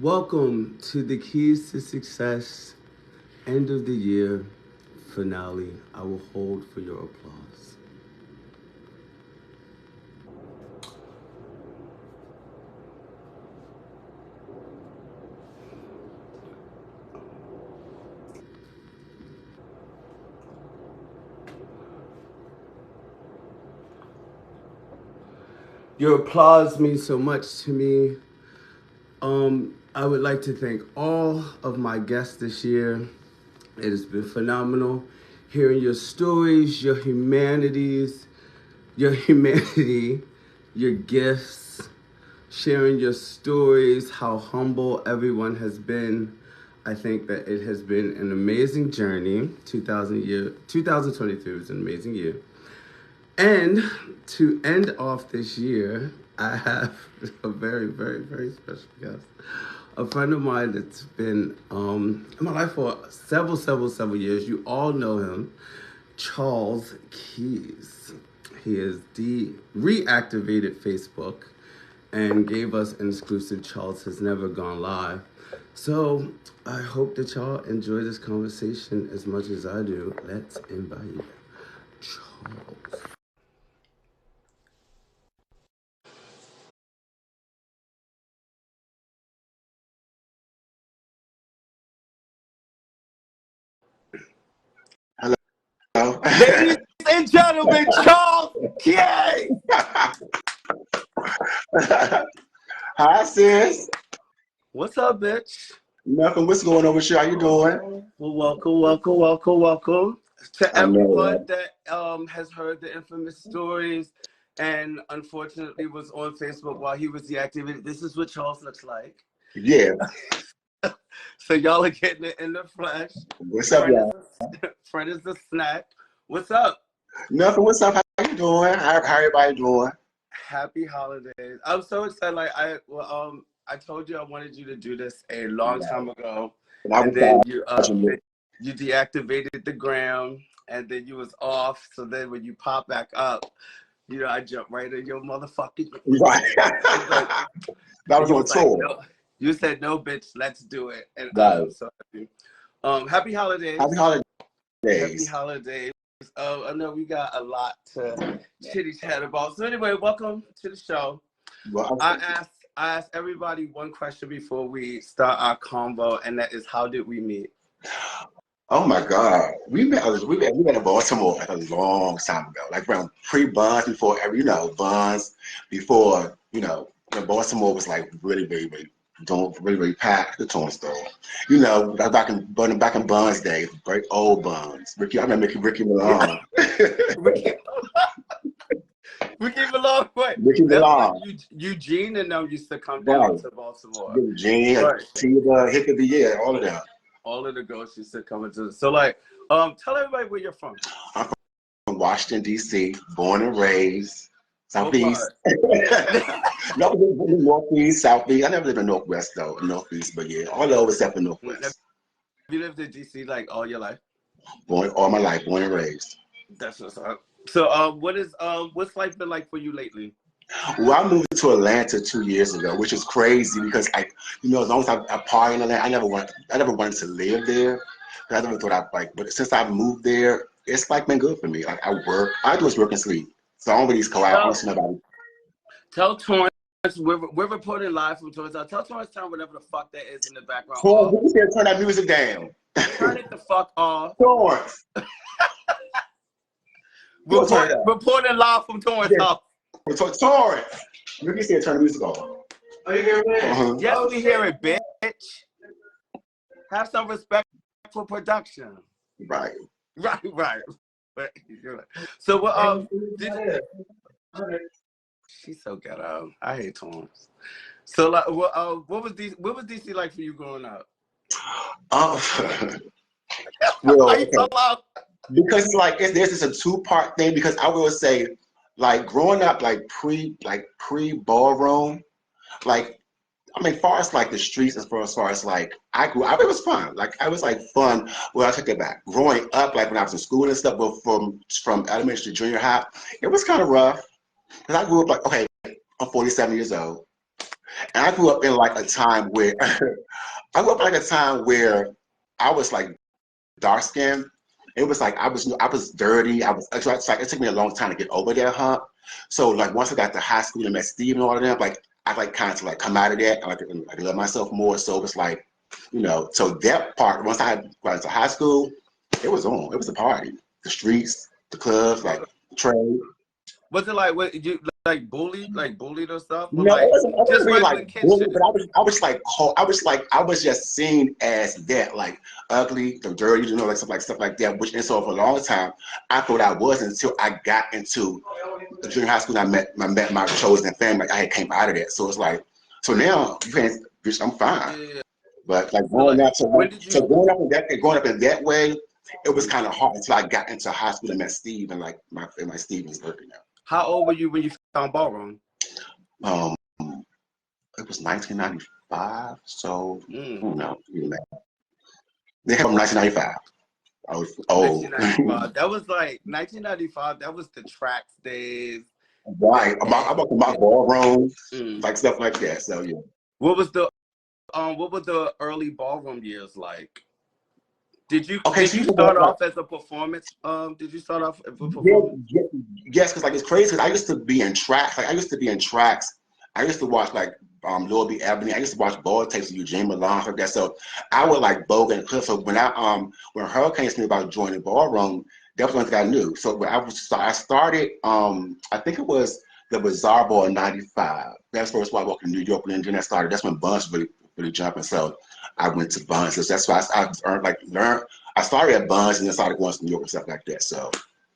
Welcome to the Keys to Success end of the year finale. I will hold for your applause. Your applause means so much to me. I would like to thank all of my guests this year. It has been phenomenal hearing your stories, your humanity, your gifts, sharing your stories, how humble everyone has been. I think that it has been an amazing journey. 2023 was an amazing year. And to end off this year, I have a very, very, very special guest. A friend of mine that's been in my life for several years. You all know him, Charles Keys. He has reactivated Facebook and gave us an exclusive Charles Has Never Gone Live. So I hope that y'all enjoy this conversation as much as I do. Let's invite Charles. Hello. Ladies and gentlemen, Charles Keys! Hi, sis. What's up, bitch? Nothing. What's going on with you? How you doing? Well, welcome to I know, everyone right? that has heard the infamous stories and unfortunately was on Facebook while he was deactivated. This is what Charles looks like. Yeah. So y'all are getting it in the flesh. What's up, y'all? Friend is a snack. What's up? Nothing. What's up? How you doing? How everybody doing? Happy holidays. I'm so excited. I told you I wanted you to do this a long time ago, And I and was then watching you. you deactivated the gram, and then you was off. So then when you pop back up, I jumped right in your motherfucking. Right. Like, That and was you on was like, tour. no. You said no, bitch. Let's do it. And Right. so happy. Happy holidays. Happy Happy holidays. holidays. I know we got a lot to chitty chat about. So anyway, welcome to the show. Well, I asked everybody one question before we start our convo, and that is, how did we meet? oh my God. We met in Baltimore like a long time ago. Like around pre-Buns, before every, Buns, before, when Baltimore was like really don't really packed the torn store. Back in Buns days, great old Buns. I remember Ricky Malone. Ricky, Ricky Malone, wait. Ricky That's when Malone. Eugene and them used to come down Right. to Baltimore. Billie Jean, Right. Tiva, Hickabee, yeah, all of them. All of the girls used to come into. So tell everybody where you're from. I'm from Washington, D.C., born and raised, What Southeast. part? Never lived in the Northeast, Southeast. I never lived in Northwest, though, Northeast, but yeah, all over except for Have Northwest. you lived in DC like all your life? Born all my life, born and raised. That's what's up. So what's life been like for you lately? Well, I moved to Atlanta 2 years ago, which is crazy because as long as I party in Atlanta, I never wanted to live there. I never thought but since I moved there, it's like been good for me. Like I do is work and sleep. So I don't really go out. I don't Tell see nobody. tell Torrance we're reporting live from Torrance. Tell Torrance Town whatever the fuck that is in the background Torrance, off. we can turn that music down. Turn it the fuck off. Torrance, you gonna turn it up. Reporting live from Torrance Yeah, house. Torrance. You can turn the music off. Are you hearing me? Yes, Oh, we hear it, bitch. Have some respect for production. right. Right. But so what? She's so ghetto. I hate Torrance. So what was DC like for you growing up? Oh, Why well, you so okay. loud? Because there's this a two-part thing. Because I will say, like growing up, pre ballroom, like far as like the streets, as far as like I grew up, it was fun. Like I was like fun. Well, I take it back. Growing up, like when I was in school and stuff, but from elementary to junior high, it was kind of rough. Because I grew up like, okay, I'm 47 years old. And I grew up in like a time where I grew up in like a time where I was like dark skinned. It was like I was dirty. It's like it took me a long time to get over that hump. So like once I got to high school and met Steve and all of them, like I like kind of like come out of that. I love myself more. So it was like, so that part once I got into high school, it was on. It was a party. The streets, the clubs, like trade. Was it like what you like bullied or stuff, or No, like it wasn't just really like regular kid bullied, shit? but I was just seen as that, like ugly, the dirty, like stuff like that. And so for a long time, I thought I was until I got into the junior high school. And I met my chosen family. Like I had came out of that, so it's like, so now you can't, bitch, I'm fine. Yeah. But like So like, when did so you? growing up in that way, it was kind of hard until I got into high school and met Steve and like my Steve is working now. How old were you when you found ballroom? Um, it was 1995, so who knows? They came from 1995. I was old. 1995. That was like 1995. That was the tracks days. Right. About ballroom, Mm. like stuff like that. So yeah. What was the early ballroom years like? Did you start off as a performance? Did you start off as a performance? Yes, because like it's crazy. Cause I used to be in tracks. Like I used to be in tracks. I used to watch like Lil B. Ebony. I used to watch ball tapes of Eugene Milan like that. So I would like Bogan and Cliff. So when her came to me about joining ballroom, that was one thing I knew. So when I started, I think it was the Bazaar Ball in '95. That's the first one I walked in New York, and then I started. That's when Buns really jumping. So I went to Buns. So that's why I learned. I started at Buns and then started going to New York and stuff like that. So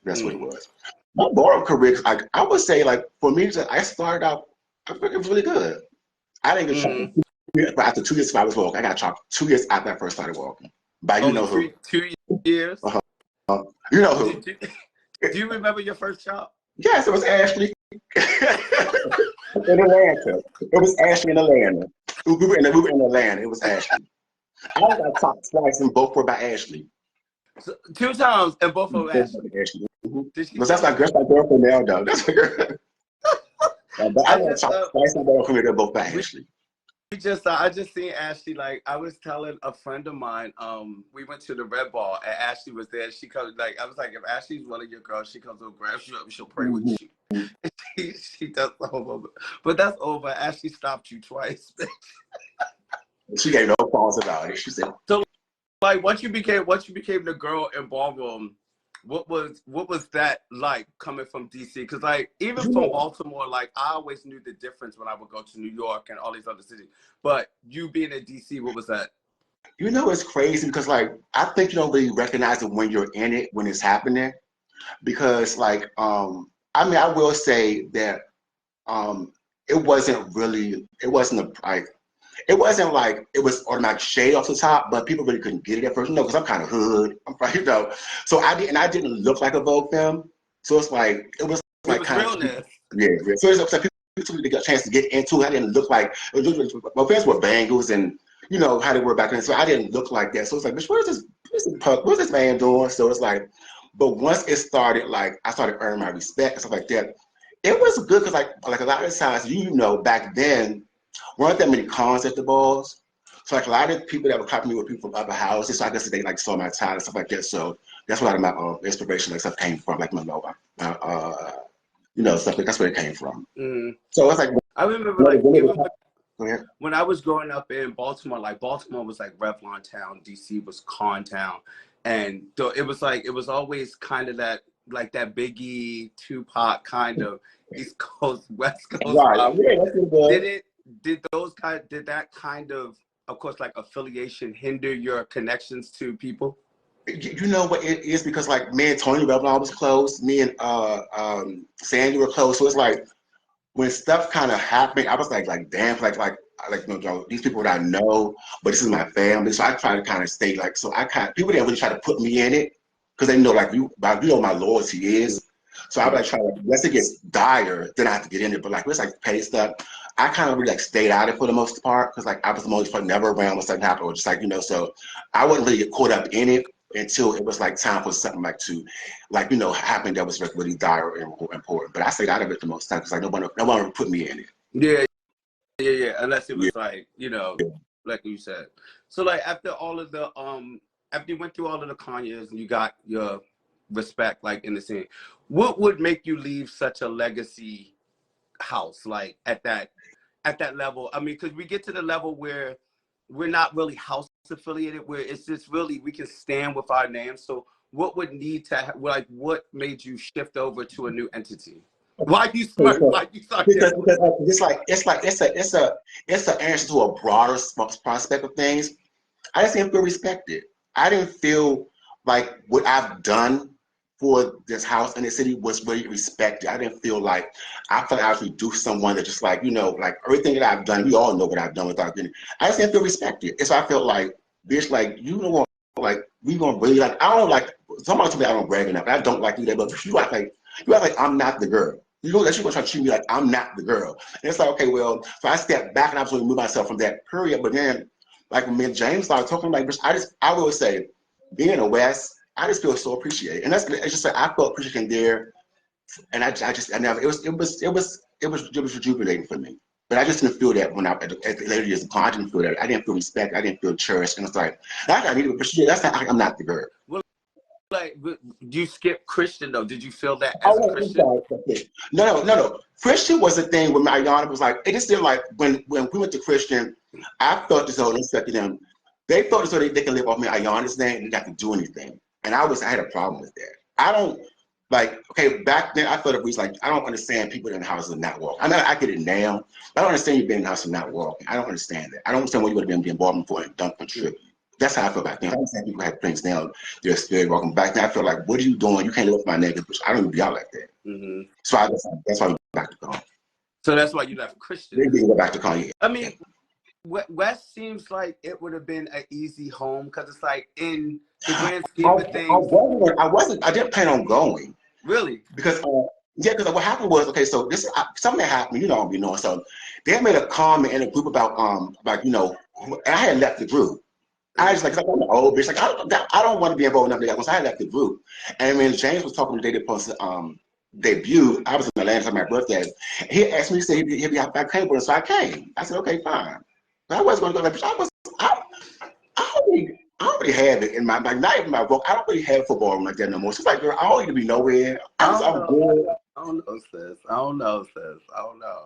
that's what it was. My ballroom career, I would say, like for me, I started out. I think it was really good. I didn't get chopped, but after 2 years, I was walking. I got chopped 2 years after I first started walking. By you know who? 2 years. You know who? Do you remember your first chop? Yes, it was Ashley. In Atlanta. It was Ashley in Atlanta. We were in Atlanta. It was Ashley. I got chopped twice and both were by Ashley. So, 2 times and both of Ashley. But that's my girlfriend now, though. That's my girl. But I got chopped twice and both by Ashley. I just seen Ashley. Like I was telling a friend of mine, we went to the Red Ball and Ashley was there. She comes like I was like, if Ashley's one of your girls, she comes over, grabs you up, she'll pray with you. she does the whole moment. But that's over. Ashley stopped you twice. She gave no pause about it. She said, so like once you became the girl in ballroom, what was that like coming from DC? Because like even from Baltimore, like I always knew the difference when I would go to New York and all these other cities. But you being in DC, what was that? You know, it's crazy because like I think you don't really recognize it when you're in it, when it's happening. Because like I mean, I will say that it wasn't like it was automatic shade off the top, but people really couldn't get it at first. No, because I'm kind of hood. I'm so I didn't look like a Vogue femme. So it's like it was kind realness. Of yeah. So it's like people didn't get a chance to get into it. I didn't look like my friends were bangles and you know how they were back then. So I didn't look like that. So it's like, bitch, what's this man doing? So it's like, but once it started, like I started earning my respect and stuff like that. It was good because like a lot of times, back then weren't that many cons at the balls. So like a lot of people that would copy me were people from other houses. So I guess they like saw my talent and stuff like that. So that's where a lot of my inspiration like stuff came from, like my stuff like that's where it came from. So it's like I remember when I was growing up in Baltimore, like Baltimore was like Revlon town, DC was con town. And it was always kind of that like that Biggie, Tupac kind of East Coast, West Coast. Right. Yeah, did that kind of course, like affiliation hinder your connections to people? You know what it is because like me and Tony Revlon was close, me and Sandy were close. So it's like when stuff kind of happened, I was like damn, these people that I know, but this is my family. So I try to kind of stay like people didn't really try to put me in it because they know like you know my loyalty is. So I would like try to unless it gets dire, then I have to get in it. But like it's like pay stuff. I kind of really like stayed out of it for the most part because like I was the most part never around when something happened or just like so I wouldn't really get caught up in it until it was like time for something like to like happen that was like really dire and important. But I stayed out of it the most time because like no one put me in it. Yeah, Yeah. Unless it Yeah. was like, you know, like you said. So like after all of the after you went through all of the Kanye's and you got your respect like in the scene, what would make you leave such a legacy house like at that level? I mean, because we get to the level where we're not really house affiliated, where it's just really we can stand with our name. So what would need to like what made you shift over to a new entity? Why you smart? Why you start Because, giggling? because it's an answer to a broader prospect of things. I just didn't feel respected. I didn't feel like what I've done for this house in the city was really respected. I didn't feel like I felt like I was reduced to someone that just like, you know, like everything that I've done, we all know what I've done without getting. I just didn't feel respected. And so I felt like, bitch, like you don't want like we gonna really like I don't like somebody told me I don't brag enough. I don't like you that, but you act like I'm not the girl. You know that you're gonna try to treat me like I'm not the girl. And it's like, okay, well, so I stepped back and I was going to move myself from that period. But then like when me and James started talking, like I will say, being in the West, I just feel so appreciated, and it's just like I felt appreciated there, and I never it was rejuvenating for me. But I just didn't feel that when at the later years of college. I didn't feel that. I didn't feel respect. I didn't feel cherished, and it's like I need to appreciate. That's not. I'm not the girl. Well, like, do you skip Christian though? Did you feel that as a Oh, I'm Christian? sorry. No. Christian was the thing with Mariana was like, it just did like when we went to Christian, I felt as though they said to them, they felt as though they can live off Mariana's name and they got to do anything. And I had a problem with that. I don't like, okay, back then I felt it was like, I don't understand people in the house and not walking. I mean, I get it now, but I don't understand you being in the house and not walking. I don't understand that. I don't understand what you would have been involved for and don't contribute. That's how I feel back then. I understand people have things now, they're scared walking back then. I feel like, what are you doing? You can't live with my nigga, but I don't even be out like that. Mm-hmm. So that's why we go back to Kanye. So that's why you left Christian. Maybe we go back to Kanye. I mean, West seems like it would have been an easy home because it's like in the grand scheme of things. I didn't plan on going. Really? Because because what happened was, okay, so this something that happened, you don't be knowing. So they made a comment in a group about you know, and I had left the group. I was like, I'm an old bitch. Like I don't want to be involved in nothing like that. Once I had left the group, and when James was talking the day they posted debut, I was in Atlanta for my birthday. He asked me to say he'd be out back came, so I came. I said, okay, fine. But I wasn't going to go. I already have it in my like not even my book. I don't really have football like that no more. So it's like, girl, I don't need to be nowhere. I'm good. I don't know, sis. I don't know.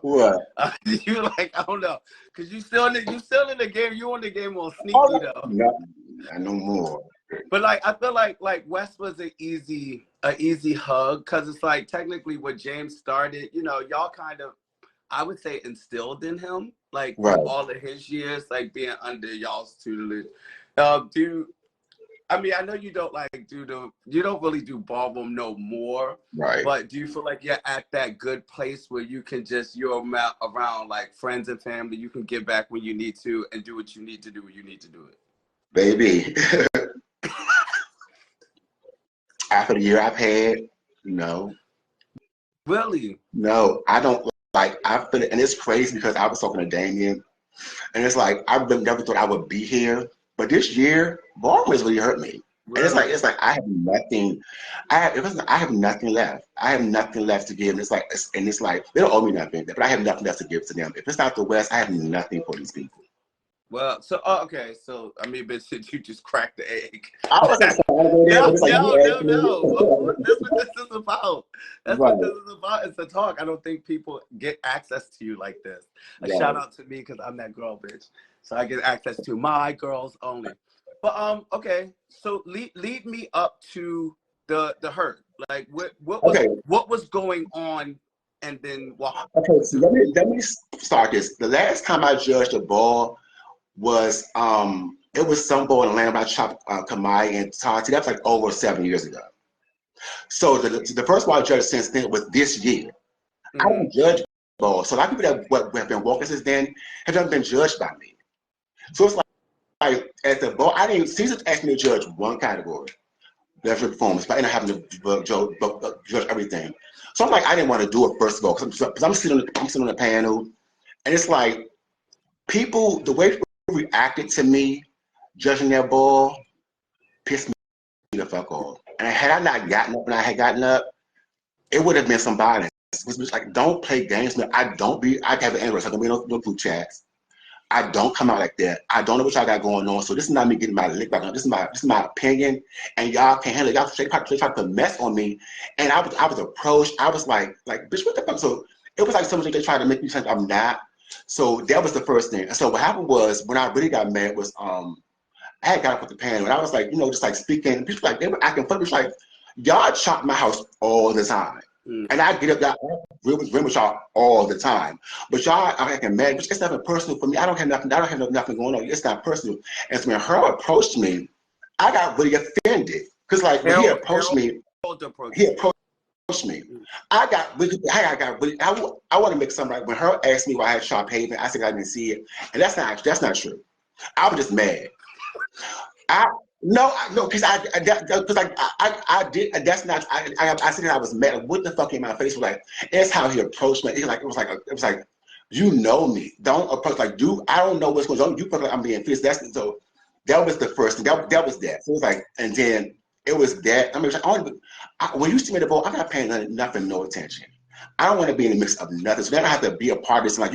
What? You like I don't know, cause you still in the game. You on the game on sneaky though. No, no more. But like I feel like West was an easy hug, cause it's like technically what James started. You know, y'all kind of, I would say, instilled in him like right. all of his years, like being under y'all's tutelage. I mean, I know you don't you don't really do ballroom no more, right? But do you feel like you're at that good place where you can you're around like friends and family, you can get back when you need to and do what you need to do when you need to do it? Baby, after the year I've had, no. Really? No, I don't like. I feel it, and it's crazy because I was talking to Damien, and it's like I never thought I would be here. But this year, ballroom has really hurt me. Really? And it's like I have nothing. I have nothing left. I have nothing left to give. And it's like they don't owe me nothing, but I have nothing left to give to them. If it's not the West, I have nothing for these people. Well, so okay, so I mean, but since you just cracked the egg. I was excited. No. That's what this is about. That's right. What this is about. It's a talk. I don't think people get access to you like this. A shout out to me because I'm that girl, bitch. So I get access to my girls only. But okay, so lead me up to the hurt. Like what was going on, and then walk. Okay, so let me start this. The last time I judged a ball was it was some ball in Atlanta by Chop Kamai and Tati. That was like over 7 years ago. So the first ball I judged since then was this year. Mm-hmm. I don't judge ball. So a lot of people that have been walking since then have never been judged by me. So it's like at the ball, I didn't. Caesar asked me to judge one category, best performance, but I ended up having to judge everything. So I'm like, I didn't want to do it first of all because I'm sitting on the panel, and it's like people, the way people reacted to me judging their ball pissed me the fuck off. And had I not gotten up and I had gotten up, it would have been some violence. was like, don't play games. Man. I have an Android, so I don't be no group chats. I don't come out like that. I don't know what y'all got going on. So this is not me getting my lick back on. This is my opinion, and y'all can't handle it. Y'all try to mess on me, and I was approached. I was like, bitch, what the fuck? So it was like so much they tried to make me think I'm not. So that was the first thing. So what happened was when I really got mad was I had got up with the panel, and I was like, just like speaking. And people like they were acting funny. It was like y'all chop my house all the time. And I get up, y'all agree with y'all all the time. But y'all are acting mad, which it's nothing personal for me. I don't have nothing going on. It's not personal. And so when her approached me, I got really offended. Because like when he approached me, I got really, I want to make something right. When her asked me why I had Sharp Haven, I said I didn't see it. And that's not true. I was just mad. No, because I did. That's not. I said I was mad. What the fuck in my face was like? That's how he approached me. It was like, you know me. Don't approach like you. I don't know what's going on. You feel like I'm being fierce. So that was the first thing. That was that. So it was like, and then it was that. I mean, when you see me at the boat, I'm not paying nothing, no attention. I don't want to be in the mix of nothing. So then I have to be a part of this. Like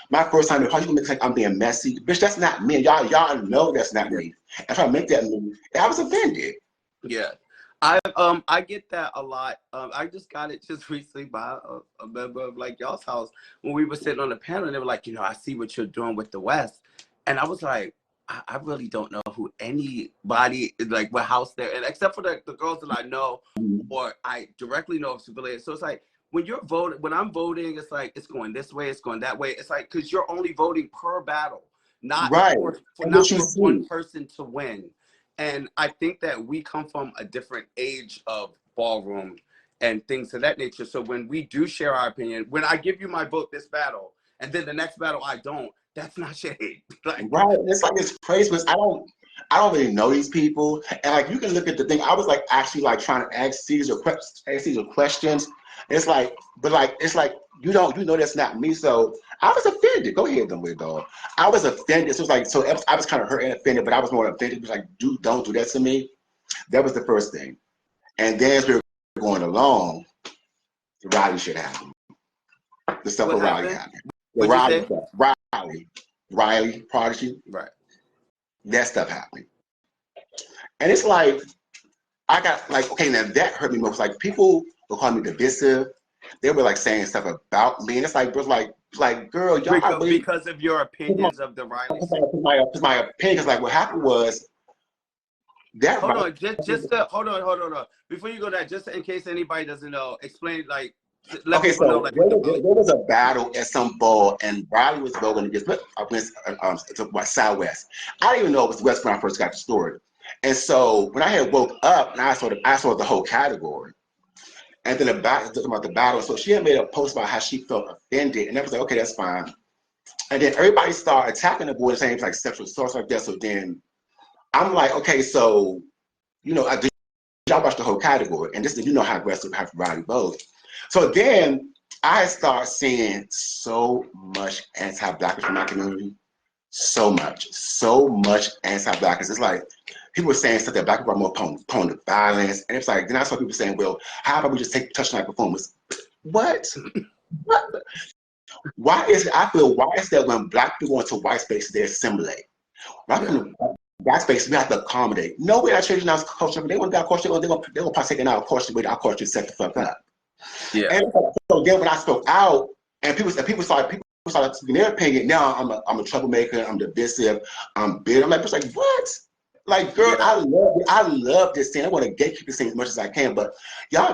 my first time in the car, you gonna make like I'm being messy. Bitch, that's not me. Y'all know that's not me. If I make that move, I was offended. Yeah. I get that a lot. I just got it just recently by a member of like y'all's house when we were sitting on the panel and they were like, I see what you're doing with the West. And I was like, I really don't know who anybody like what house they're in, except for the girls that I know or I directly know of civilians. So it's like when I'm voting, it's like it's going this way, it's going that way. It's like because you're only voting per battle, not right. for one person to win. And I think that we come from a different age of ballroom and things of that nature. So when we do share our opinion, when I give you my vote this battle, and then the next battle I don't, that's not shade. Right. It's like it's crazy because I don't really know these people. And like you can look at the thing. I was like actually like trying to ask Caesar questions. It's like, but like it's like you know that's not me. So I was offended. Go ahead, weird dog. I was offended. So it was like I was kind of hurt and offended, but I was more offended. It was like, don't do that to me. That was the first thing. And then as we were going along, the Riley shit happened. The stuff with Riley happened. The Riley stuff. Riley Prodigy. Right. That stuff happened. And it's like, I got like, okay, now that hurt me most. Like people were calling me divisive. They were like saying stuff about me. And it's like, bro, like girl, y'all because of your opinions of the Riley. Because my opinion is like what happened was that. Hold on. Before you go that, just in case anybody doesn't know, explain like. Okay, so know, like, there was a battle at some ball, and Riley was voting against Southwest. I didn't even know it was West when I first got the story. And so when I had woke up, and I saw the whole category, and then about the battle. So she had made a post about how she felt offended, and I was like, okay, that's fine. And then everybody started attacking the boy and saying it was like sexual assault like that. So then I'm like, okay, so y'all watch the whole category, and this is how aggressive how Riley votes. So then I start seeing so much anti-blackness from my community, so much anti-blackness. It's like people were saying stuff that black people are more prone to violence, and it's like then I saw people saying, "Well, how about we just take touch night performance?" What? Why is that when black people go into white spaces they assimilate? Black space, we have to accommodate. No, we're not changing our culture. They want to be our culture. They're gonna partake in our culture the way our culture is set the fuck up. Yeah. And so then when I spoke out, and people started speaking their opinion. Now I'm a troublemaker. I'm divisive. I'm bitter. I'm like what? Like, girl, yeah. I love this scene. I want to gatekeep this scene as much as I can, but y'all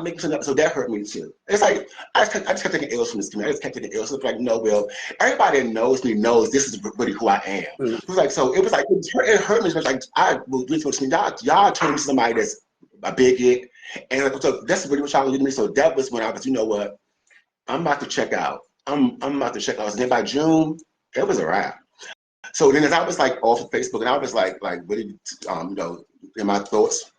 make something up, so that hurt me too. It's like I just kept taking L's from this community. I just kept taking L's. So it's like, no, well, everybody that knows me knows this is really who I am. Mm-hmm. It was like it hurt me as much. Like I will do this. Y'all turn me to somebody that's a bigot. And like, so that's really what y'all did to me. So that was when I was, you know what? I'm about to check out. I'm about to check out. And then by June, it was a wrap. So then as I was like off of Facebook and I was like really, in my thoughts,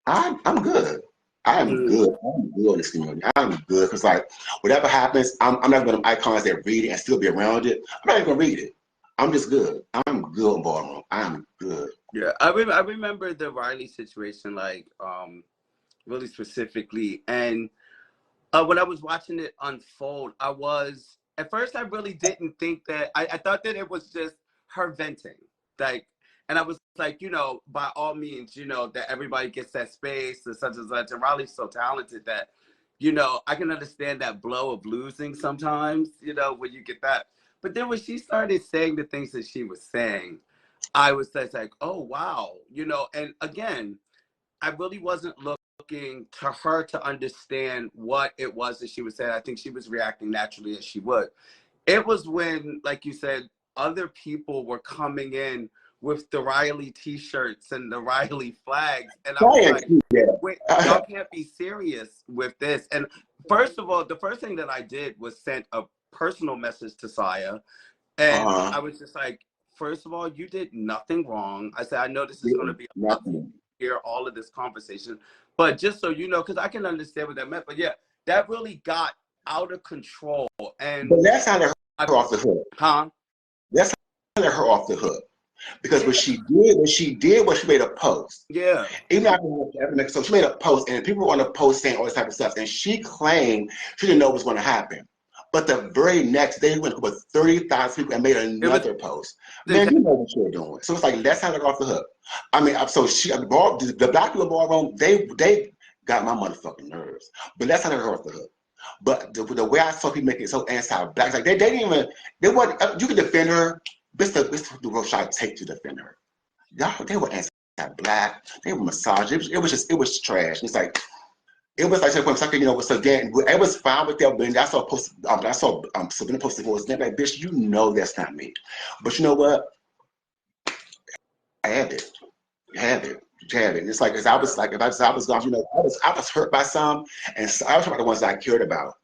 I'm good. I am good. I'm good in this community. I'm good. Because like whatever happens, I'm not one of them icons that read it and still be around it. I'm not even gonna read it. I'm just good. I'm good in ballroom. I'm good. Yeah. I remember the Riley situation, like really specifically, and When I was watching it unfold, at first I really didn't think that, I thought that it was just her venting. Like, and I was like, by all means, that everybody gets that space and such and such. And Riley's so talented that, I can understand that blow of losing sometimes, when you get that. But then when she started saying the things that she was saying, I was just like, oh, wow, and again, I really wasn't looking to her to understand what it was that she was saying. I think she was reacting naturally as she would. It was when, like you said, other people were coming in with the Riley t-shirts and the Riley flags. And I was like, wait, y'all can't be serious with this. And first of all, the first thing that I did was send a personal message to Saya. And I was just like, first of all, you did nothing wrong. I said, I know this is going to be nothing. Hear all of this conversation, but just so you know, because I can understand what that meant, but yeah, that really got out of control. And but that's how they're her off the hook. Huh? That's how they're her off the hook. Because what she did was she made a post. Yeah. Even after so she made a post and people were on the post saying all this type of stuff. And she claimed she didn't know what was going to happen. But the very next day, we went with 30,000 people and made another post. Man, you know what you're doing. So it's like, that's how they're off the hook. I mean, so the Black People Ballroom, they got my motherfucking nerves. But that's how they're off the hook. But the way I saw people make it so anti-black, like they didn't even, they weren't, you could defend her. This the road shot take to defend her. Y'all, they were anti-black. They were misogynist. It was trash. It's like, it was like something, so again, it was fine with that. But I saw Sabrina posted for his name. Like, bitch, you know that's not me. But you know what? I had it. You had it. You had it. And it's like, I was gone, I was hurt by some, and I was hurt by the ones that I cared about.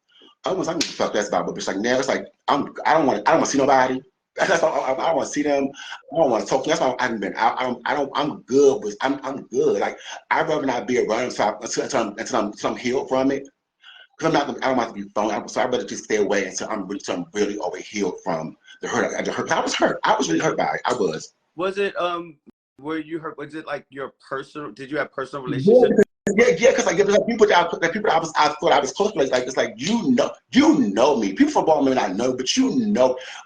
I don't give a fuck that's about, but bitch, like now it's like I don't want to see nobody. That's all, I don't want to see them. I don't want to talk to them. That's why I haven't been out. I'm good with. I'm good. Like I'd rather not be around until I'm healed from it. Because I don't want to be phony. So I'd rather just stay away until I'm really over healed from the hurt. I was hurt. I was really hurt by it. I was. Was it were you hurt? Was it like your personal? Did you have personal relationships? Yeah, because like people that I thought I was close to, like it's like you know me. People from Baltimore I know, but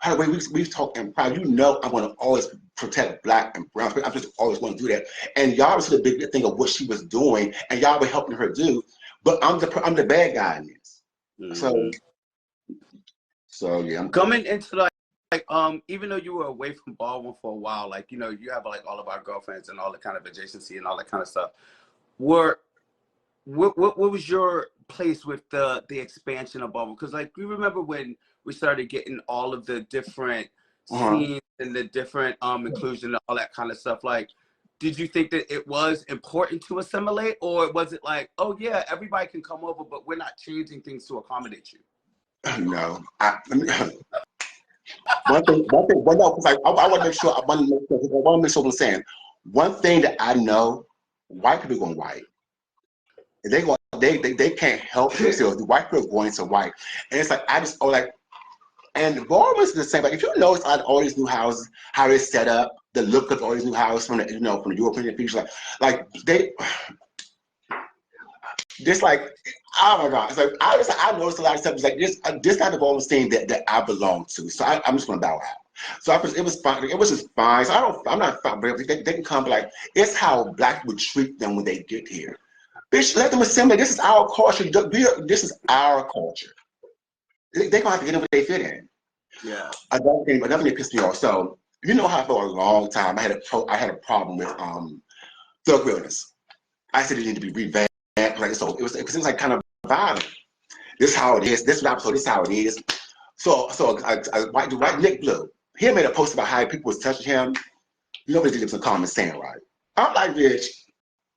how the way we've talked in private, I want to always protect black and brown people. I just always want to do that. And y'all was the big thing of what she was doing, and y'all were helping her do. But I'm the bad guy in this. Mm-hmm. So yeah. I'm coming into even though you were away from Baldwin for a while, like you have like all of our girlfriends and all the kind of adjacency and all that kind of stuff. What was your place with the expansion of Baldwin? Because like we remember when we started getting all of the different scenes and the different inclusion and all that kind of stuff. Like, did you think that it was important to assimilate, or was it like, oh yeah, everybody can come over, but we're not changing things to accommodate you? No, one thing, because I want to make sure. I want to make sure what I'm saying. One thing that I know, white people going white. They can't help themselves. The white people are going to white, and it's like and the ballroom is the same. Like if you notice all these new houses, how they're set up, the look of all these new houses from the from the European features, like they just like, oh my God, it's like I noticed a lot of stuff. It's like this not the ballroom scene that I belong to. So I'm just gonna bow out. So it was fine. It was just fine. So I'm not fine, but they can come. But like it's how black people treat them when they get here. Bitch, let them assimilate. This is our culture. This is our culture. They're gonna have to get in what they fit in. Yeah. Another thing that pissed me off. So how for a long time I had a problem with Thug Realness. I said it needed to be revamped. Like so, it was like kind of violent. This is how it is. This is how it is. So white Nick Blue. He made a post about how people was touching him. Nobody did some common sense, right? I'm like, bitch.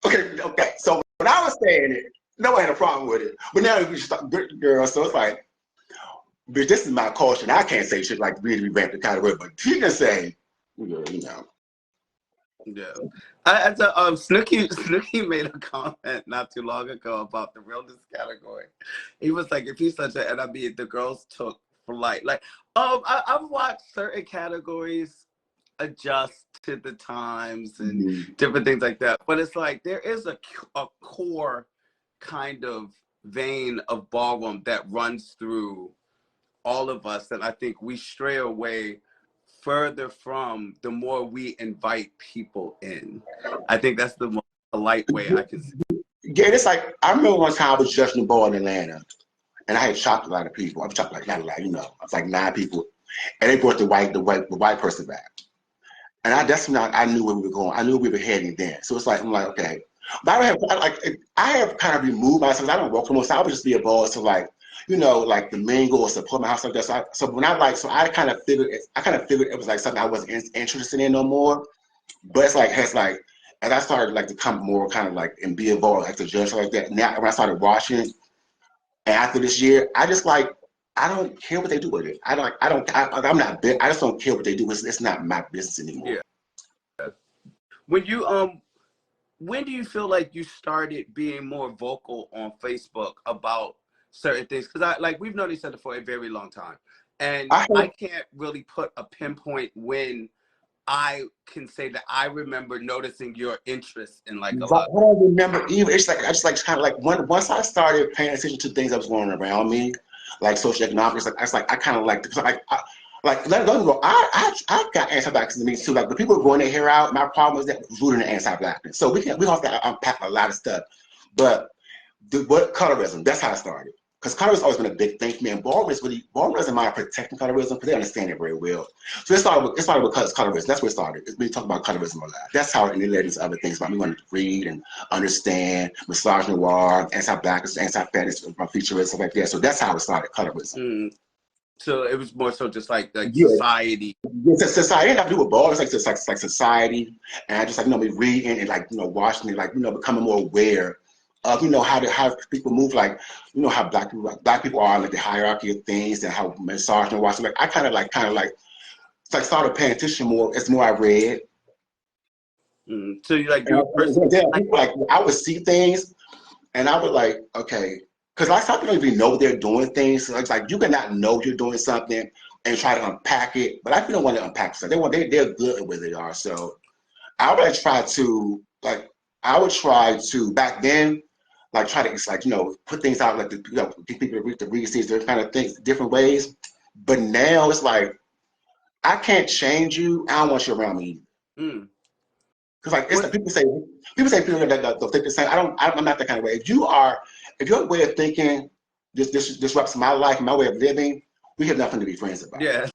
Okay. So when I was saying it, nobody had a problem with it. But now you start, girl. So it's like, bitch, this is my culture. And I can't say shit like really revamp the kind of way, but she can say, Yeah. Snooki made a comment not too long ago about the realness category. He was like, if he's such an enemy, the girls took flight. Like, I've watched certain categories adjust to the times and different things like that. But it's like there is a core kind of vein of ballroom that runs through all of us that I think we stray away further from the more we invite people in. I think that's the most polite way I can say. Yeah, it's like I remember one time I was judging the ball in Atlanta, and I had shocked a lot of people. I've shocked like not a lot, you know, it's like 9 people, and they brought the white person back. And that's when I knew where we were going. I knew we were heading then. So it's like I'm like, okay. But I have kind of removed myself. I don't work no more. So I would just be a boss to like, you know, like the mingle or support my house like that. So when I kind of figured it was like something I wasn't interested in no more. But it's like as I started like to come more kind of like and be involved like the judge like that. Now when I started watching, and after this year, I just like I don't care what they do with it. I'm not big. I just don't care what they do. It's not my business anymore. Yeah. When do you feel like you started being more vocal on Facebook about certain things? Because we've known each other for a very long time, and I can't really put a pinpoint when I can say that I remember noticing your interest in like a lot. I don't remember either. It's like I just like kind of like once I started paying attention to things that was going on around me, like social economics. I kind of like because like let go. I got anti-blackness in me too. Like the people growing their hair out. My problem was that rooted in anti-blackness. So we have to unpack a lot of stuff. But what colorism? That's how it started. Because colorism has always been a big thing for me, and ballroom doesn't mind protecting colorism because they understand it very well. So it started with colorism. That's where it started. We talk about colorism a lot. That's how it led into other things about me wanting to read and understand misogynoir, anti-blackness, anti-feminist, futurism, stuff like that. So that's how it started, colorism. So it was more so just like society. Yeah, society. It didn't have to do with ball. It's like society, and I just like me reading and like watching it, like becoming more aware of how people move, like how black people are, like the hierarchy of things and how misogyny watching. Like I kind of like started paying attention more as more I read. So you like I would see things and I would like, okay, because a lot of times people don't even know they're doing things. So it's like you cannot know you're doing something and try to unpack it, but I people don't want to unpack stuff. They're good at where they are. So I would try to back then, like try to put things out, like get people to read these different kind of things different ways. But now it's like I can't change you. I don't want you around me either. Because like it's people say that don't think the same. I'm not that kind of way. If your way of thinking disrupts my life, my way of living, we have nothing to be friends about. Yeah,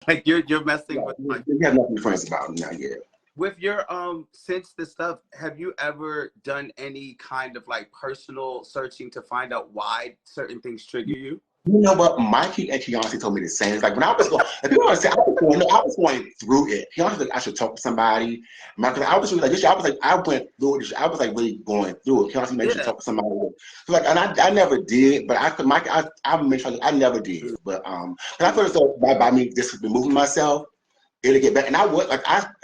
like you're messing with. We have nothing to be friends about now. Yeah. With your since this stuff, have you ever done any kind of like personal searching to find out why certain things trigger you? You know what? Mikey and Keontae told me the same. It's like when I was going, people want to say I was going through it. Keontae like I should talk to somebody. I was really like this. I went through it. I was like really going through it. Keontae made sure to talk to somebody. So like, and I never did, but I made sure I never did. But I feel as though by me just removing myself, it'll get better. And I would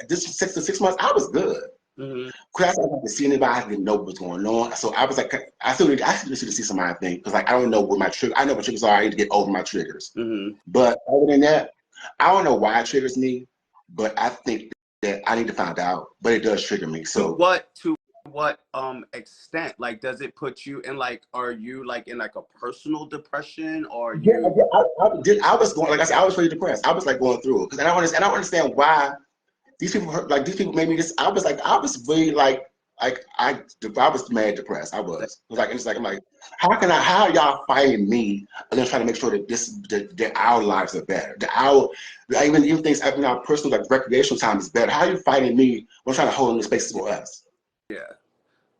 this 6 to 6 months, I was good. Because I didn't see anybody, I didn't know what was going on. So I was like, I still need to see somebody, I think, because like I don't know what my trigger. I know what triggers are. I need to get over my triggers. But other than that, I don't know why it triggers me, but I think that I need to find out. But it does trigger me. So to what extent? Like, does it put you in like? Are you like in like a personal depression, or you? Yeah, I was going, like I said, I was really depressed. I was like going through it because I don't understand why. These people made me this. I was really I was mad depressed. I was. I'm like, how are y'all fighting me and then trying to make sure that our lives are better? Even things in our personal like recreational time is better. How are you fighting me when trying to hold in the spaces for us? Yeah.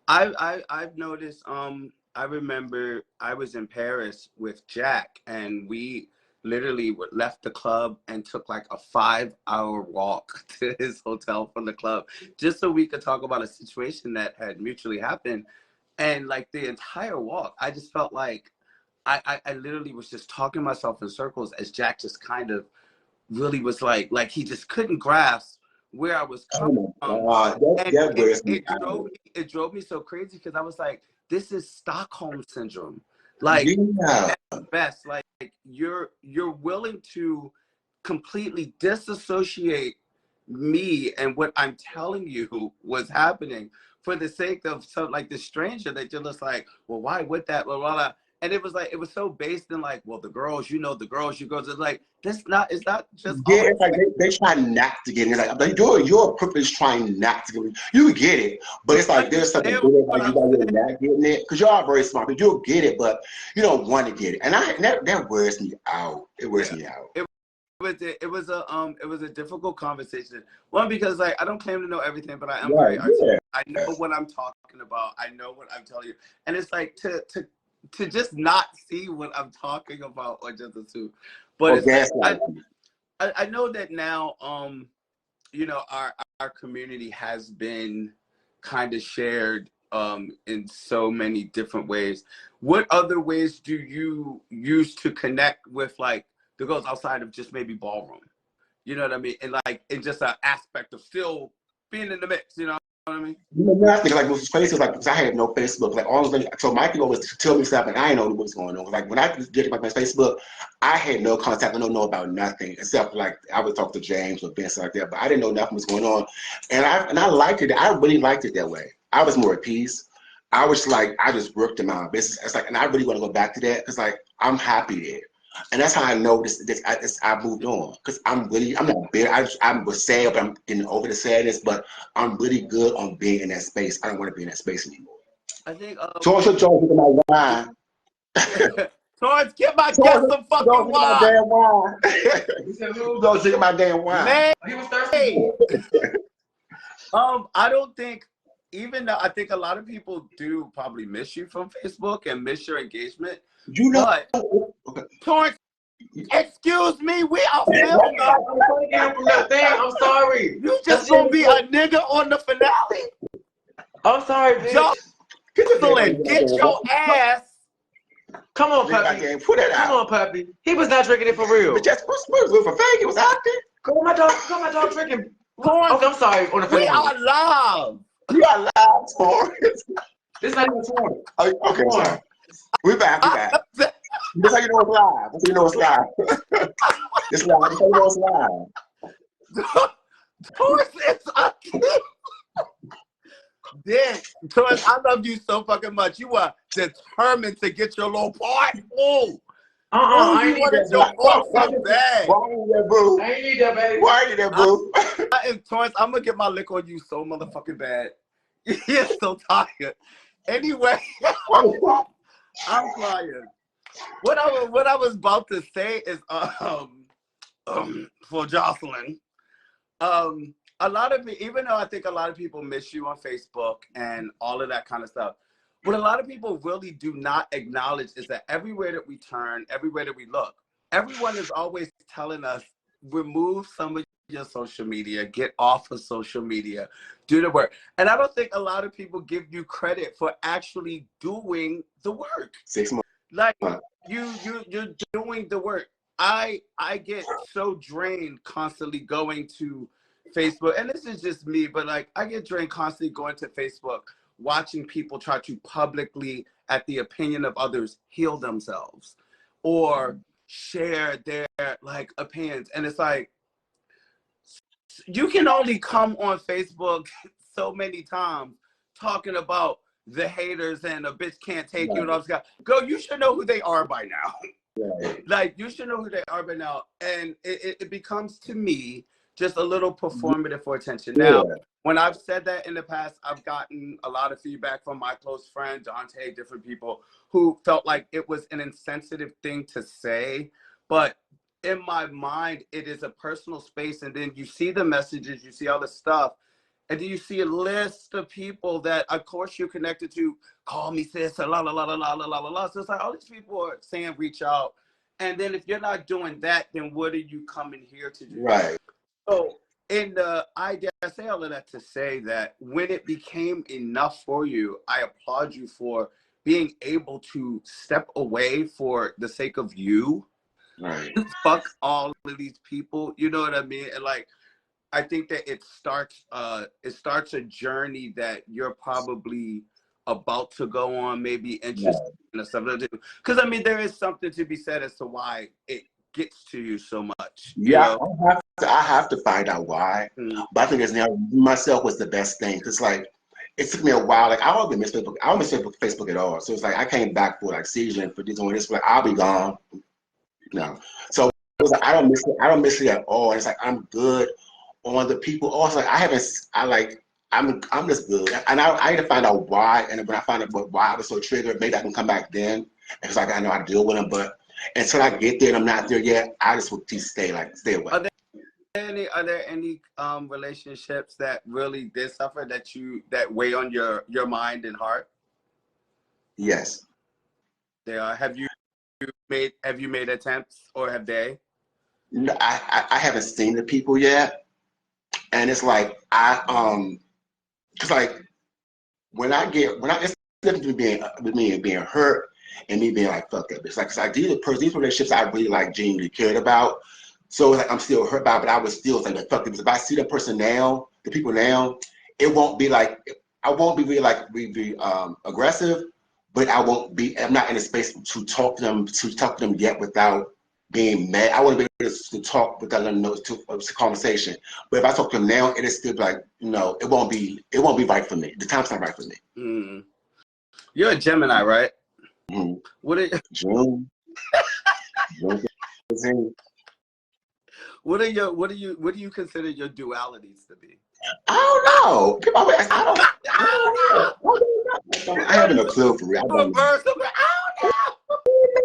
I've noticed I remember I was in Paris with Jack and we literally left the club and took like a 5-hour walk to his hotel from the club just so we could talk about a situation that had mutually happened. And like the entire walk, I just felt like I literally was just talking myself in circles as Jack just kind of really was like he just couldn't grasp where I was coming from. It drove me so crazy because I was like, this is Stockholm syndrome. Like at best, like you're willing to completely disassociate me and what I'm telling you was happening, for the sake of some like the stranger that you're just like, well, why would that? Blah, blah, blah. And it was like, it was so based in like, well, the girls, you know, the girls, you girls. It's like, that's not, it's not just Yeah, always. it's like they try not to get in. It's like you're purposely trying not to get in. You get it, but it's like there's something good like you guys are not getting it because you are very smart, but you'll get it, but you don't want to get it. And that wears me out. It wears me out. It was a difficult conversation. One, because like I don't claim to know everything, but I am very articulate. I know what I'm talking about. I know what I'm telling you, and it's like to just not see what I'm talking about or just assume. But it's like, I know that now, you know, our community has been kind of shared in so many different ways. What other ways do you use to connect with like the girls outside of just maybe ballroom? You know what I mean? And like in just an aspect of still being in the mix, you know what I mean? You know, nothing. Like with Facebook, like because I had no Facebook. Like all those, so my people was to tell me stuff, and I didn't know what was going on. Like when I did my Facebook, I had no contact. I don't know about nothing except like I would talk to James or Vince like that, but I didn't know nothing was going on. And I liked it. I really liked it that way. I was more at peace. I was like, I just worked in my business. It's like, and I really want to go back to that because like I'm happy there. And that's how I know I moved on because I'm not bitter. I was sad, but I'm getting over the sadness. But I'm really good on being in that space. I don't want to be in that space anymore. I think. Torrance, look at my wine. Torrance, get my guest some fucking wine. Damn wine. He said, "Don't drink my damn wine." Man, he was thirsty. I don't think. Even though I think a lot of people do probably miss you from Facebook and miss your engagement. You know, but Torrance, excuse me, we are filming. I'm sorry. You just gonna be a nigga on the finale? I'm sorry, bitch. Jocelyn, get your ass. Come on, puppy. Put that out. Come on, puppy. He was not drinking it for real. But just for fake. It was acting. Come on, my dog drinking. Torrance, Okay, I'm sorry. On the we are live. You are live, Torrance. This is not even Torrance. Okay, sorry. We back. That's how you know it's live. That's how you know it's live. It's live. That's how you know it's live. Torrance is a kid. Then, Torrance, I love you so fucking much. You are determined to get your little part. Oh, I ain't need that. So bad. Why ain't that, boo? I ain't need that, baby. Why ain't that, boo? And Torrance, I'm gonna get my lick on you so motherfucking bad. You're so tired. Anyway, I'm crying. What I was about to say is for Jocelyn, a lot of even though I think a lot of people miss you on Facebook and all of that kind of stuff, what a lot of people really do not acknowledge is that everywhere that we turn, everywhere that we look, everyone is always telling us, remove some of your social media, get off of social media, do the work. And I don't think a lot of people give you credit for actually doing the work. 6 months. Like you're doing the work. I get so drained constantly going to Facebook, and this is just me, but like I get drained constantly going to Facebook, watching people try to publicly, at the opinion of others, heal themselves or share their like opinions. And it's like, you can only come on Facebook so many times talking about the haters and a bitch can't take you and all this guy. Girl, you should know who they are by now. Right. Like, you should know who they are by now. And it becomes, to me, just a little performative for attention. Now, when I've said that in the past, I've gotten a lot of feedback from my close friend, Dante, different people who felt like it was an insensitive thing to say. But in my mind, it is a personal space. And then you see the messages, you see all the stuff. And then you see a list of people that, of course, you're connected to, call me sis, la, la, la, la, la, la, la, la. So it's like all these people are saying reach out. And then if you're not doing that, then what are you coming here to do? Right. So I say all of that to say that when it became enough for you, I applaud you for being able to step away for the sake of you. Right. Fuck all of these people. You know what I mean? And like, I think that it starts a journey that you're probably about to go on, maybe interested in or something. Because I mean, there is something to be said as to why it gets to you so much. Yeah, I have to find out why. But I think it's now myself was the best thing. Because like it took me a while. Like I don't miss Facebook. I don't miss Facebook at all. So it's like I came back for like season for this one. This, but I'll be gone. No. So it was like I don't miss it. I don't miss it at all. It's like I'm good on the people. Also, like I haven't. I like. I'm just good. And I need to find out why. And when I find out why I was so triggered, maybe I can come back then. Because like I know how to deal with them. But until I get there and I'm not there yet, I just will stay away. Are there any relationships that really did suffer that weigh on your mind and heart? Yes. They are. Have you made attempts, or have they? No, I haven't seen the people yet. And it's like cause like it's different between me being hurt and me being like fuck that bitch. Like, cause like these relationships I really like genuinely cared about. So it's like I'm still hurt by it, but I was still like fuck this. If I see the person now, the people now, it won't be like I won't be really aggressive, but I'm not in a space to talk to them yet without being mad. I want to be able to talk without letting them know it's a conversation. But if I talk to them now, it is still like, it won't be right for me. The time's not right for me. Mm. You're a Gemini, right? Mm-hmm. What are June. What do you consider your dualities to be? I don't know. People always ask, I don't know. I haven't a clue for real.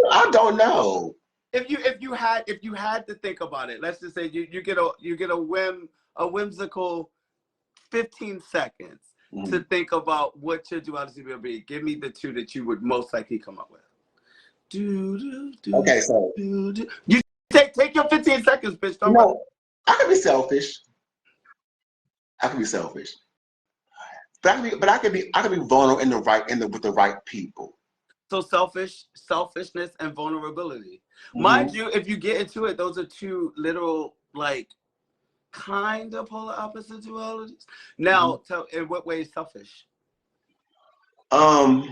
I don't know. If you had to think about it, let's just say you get a whimsical 15 seconds to think about what your duality will be. Give me the two that you would most likely come up with. Okay, so you take your 15 seconds, bitch. No, I can be selfish. But I can be vulnerable with the right people. So selfishness and vulnerability. Mind you, if you get into it, those are two literal, like, kind of polar opposite dualities. Now, in what way is selfish? Because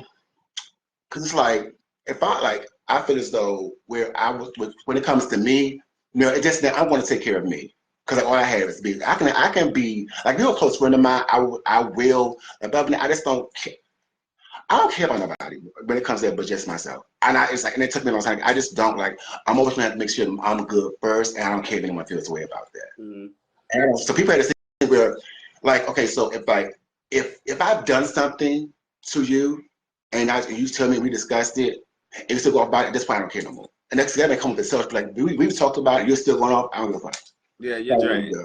it's like I feel as though when it comes to me, it just I want to take care of me. Because all I have is be. I can be like, you're a close friend of mine. I will. Above me, I just don't care. I don't care about nobody when it comes to that, but just myself. And it's like, and it took me a long time. I just don't like. I'm always gonna have to make sure I'm good first, and I don't care if anyone feels the way about that. Mm-hmm. And so people had to see where, like, okay, so if I've done something to you, and you tell me we discussed it, and you still go about it, that's why I don't care no more. And next thing that may come with the self, like we've talked about it, you're still going off. I don't give a fuck. Yeah, you're drained.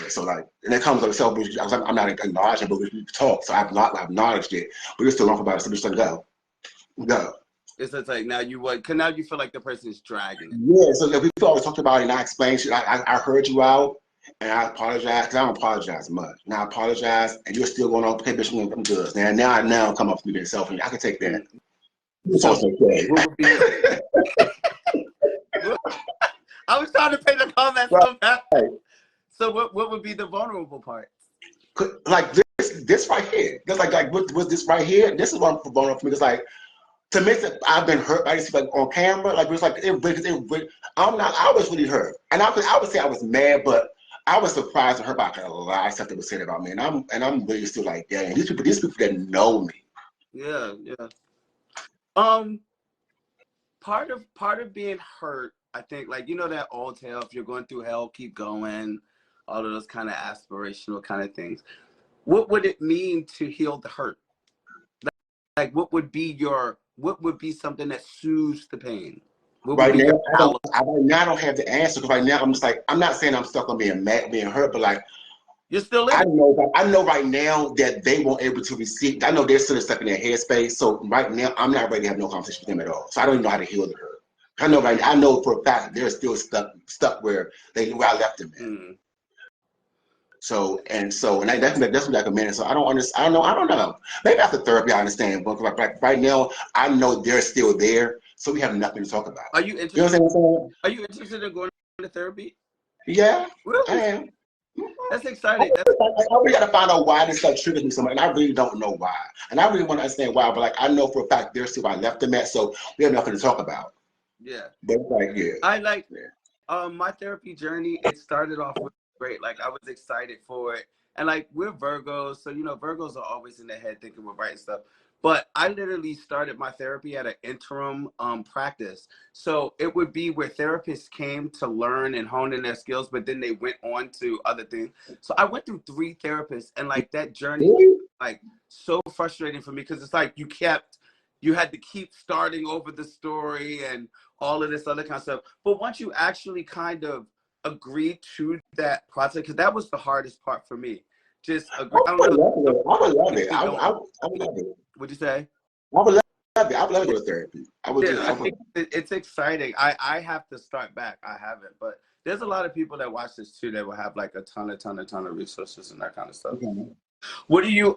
So like, and that comes with the self, I'm not acknowledging, but we've talked, so I've acknowledged it, but you're still off about it, so we just go. It's like now you feel like the person is dragging it. Yeah, so like, we've always talked about it, and I explained shit. I heard you out, and I apologize, because I don't apologize much. And I apologize, and you're still going on, okay, bitch, I'm good. Now come up with me being selfish. I can take that. It's also okay. I was trying to pay the comments so bad. So what would be the vulnerable part? Like this right here. That's like what's this right here? This is what I'm vulnerable for me. It's like, to me, I've been hurt by this like on camera. Like it's like I was really hurt, and I would say I was mad, but I was surprised and hurt by a lot of stuff that was said about me, and I'm really still like, dang, these people that know me. Yeah. Part of being hurt, I think, like, that old tale, if you're going through hell, keep going, all of those kind of aspirational kind of things. What would it mean to heal the hurt? Like what would be something that soothes the pain? Right now, I don't have the answer, because right now I'm just like, I'm not saying I'm stuck on being mad, being hurt, but like, you're still living. I know right now that they won't able to receive. I know they're still stuck in their headspace. So right now, I'm not ready to have no conversation with them at all. So I don't even know how to heal the hurt. I know for a fact they're still stuck where I left them. Mm. So that's like a minute. So I don't understand. I don't know. Maybe after therapy I understand, but like right now I know they're still there. So we have nothing to talk about. Are you interested? You know what I'm saying? Are you interested in going to therapy? Yeah, really? I am. That's exciting. I really got to find out why this stuff triggers me so much, and I really don't know why. And I really want to understand why, but like I know for a fact there's still I left them at, so we have nothing to talk about. Yeah. But like, yeah. I like my therapy journey. It started off with great. Like I was excited for it. And like we're Virgos, so you know, Virgos are always in their head thinking we're writing stuff. But I literally started my therapy at an interim practice. So it would be where therapists came to learn and hone in their skills, but then they went on to other things. So I went through 3 therapists, and like that journey like so frustrating for me because it's like you had to keep starting over the story and all of this other kind of stuff. But once you actually kind of agree to that process, because that was the hardest part for me. Just agree. I would love it. I would love it. What'd you say? I would love it. I would love to go to therapy. I would. Yeah, I think it's exciting. I have to start back. I haven't, but there's a lot of people that watch this too that will have like a ton of resources and that kind of stuff. Okay. What do you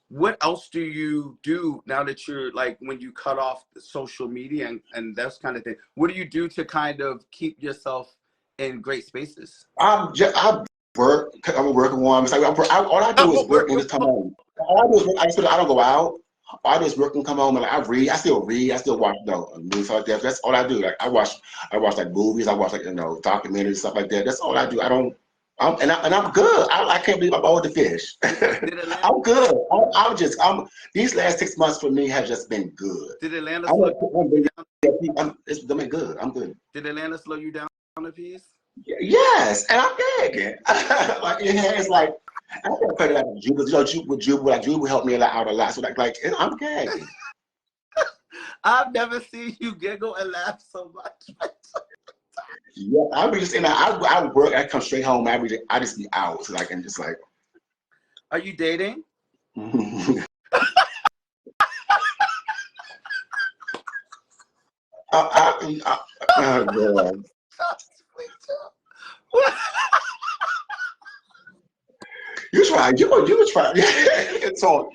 what else do you do now that you're like when you cut off social media and that's kind of thing? What do you do to kind of keep yourself in great spaces? I work. I'm a working woman. Like, all I do is work and just come home. All I do is work. I don't go out. All I do is work and come home, and like, I read. I still read. I still watch movies like that. That's all I do. Like I watch like movies. I watch like documentaries, stuff like that. That's all I do. I'm good. I can't believe I'm over the fish. I'm good. These last 6 months for me have just been good. Did Atlanta slow you down? It's been good. I'm good. Did Atlanta slow you down a piece? Yes, and I'm gagging. Like it's like I can't put it like Juba. Juba helped me out a lot. So like I'm gagging. I've never seen you giggle and laugh so much. Yeah, I be just I work. I come straight home. I just be out, like and just like. Are you dating? God. You try. So,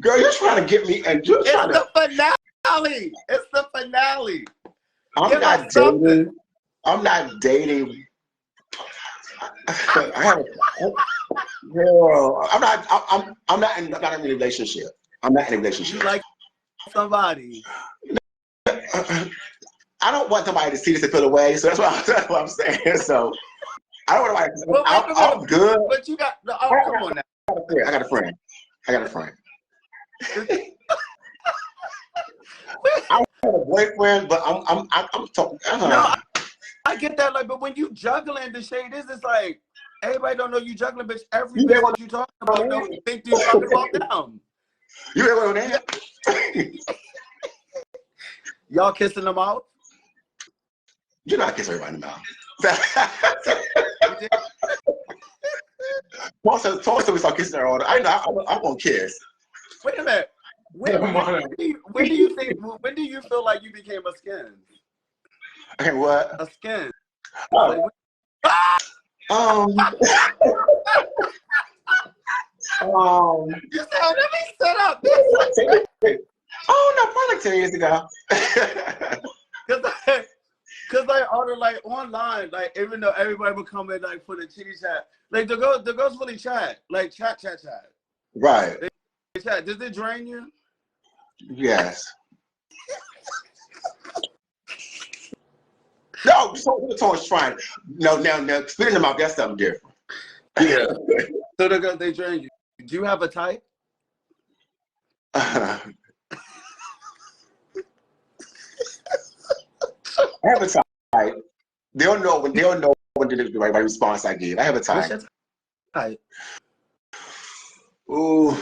girl, you're trying to get me, and you're trying to. It's the finale. I'm not dating. I'm not dating. Girl, I'm not in a relationship. I'm not in a relationship. You like somebody. I don't want somebody to see this and feel away, so that's what I'm saying. So I don't want to. I'm good. But you got come on now. I got a friend. I have a boyfriend, but I'm talking. No, I get that, like, but when you juggling, the shade is, it's like everybody don't know you juggling, bitch. Every bitch that you talking about don't think you talking about them. You ever on that? Y'all kissing them out? You're not kissing everybody in the mouth. Paul said we start kissing her all the time. I'm gonna kiss. Wait a minute. When do you feel like you became a skin? Okay, what? A skin. Oh. You said, let me set up. Oh no, probably like 10 years ago. Cause I ordered like online, like even though everybody would come in like for the chitty chat, like the girls really chat, like chat. Right. They chat. Does it drain you? Yes. No, someone's trying. No, spitting them out, that's something different. Yeah. So the girls, they drain you. Do you have a type? I have a type. They'll know when the right response I give. I have a type. What's your type? Ooh.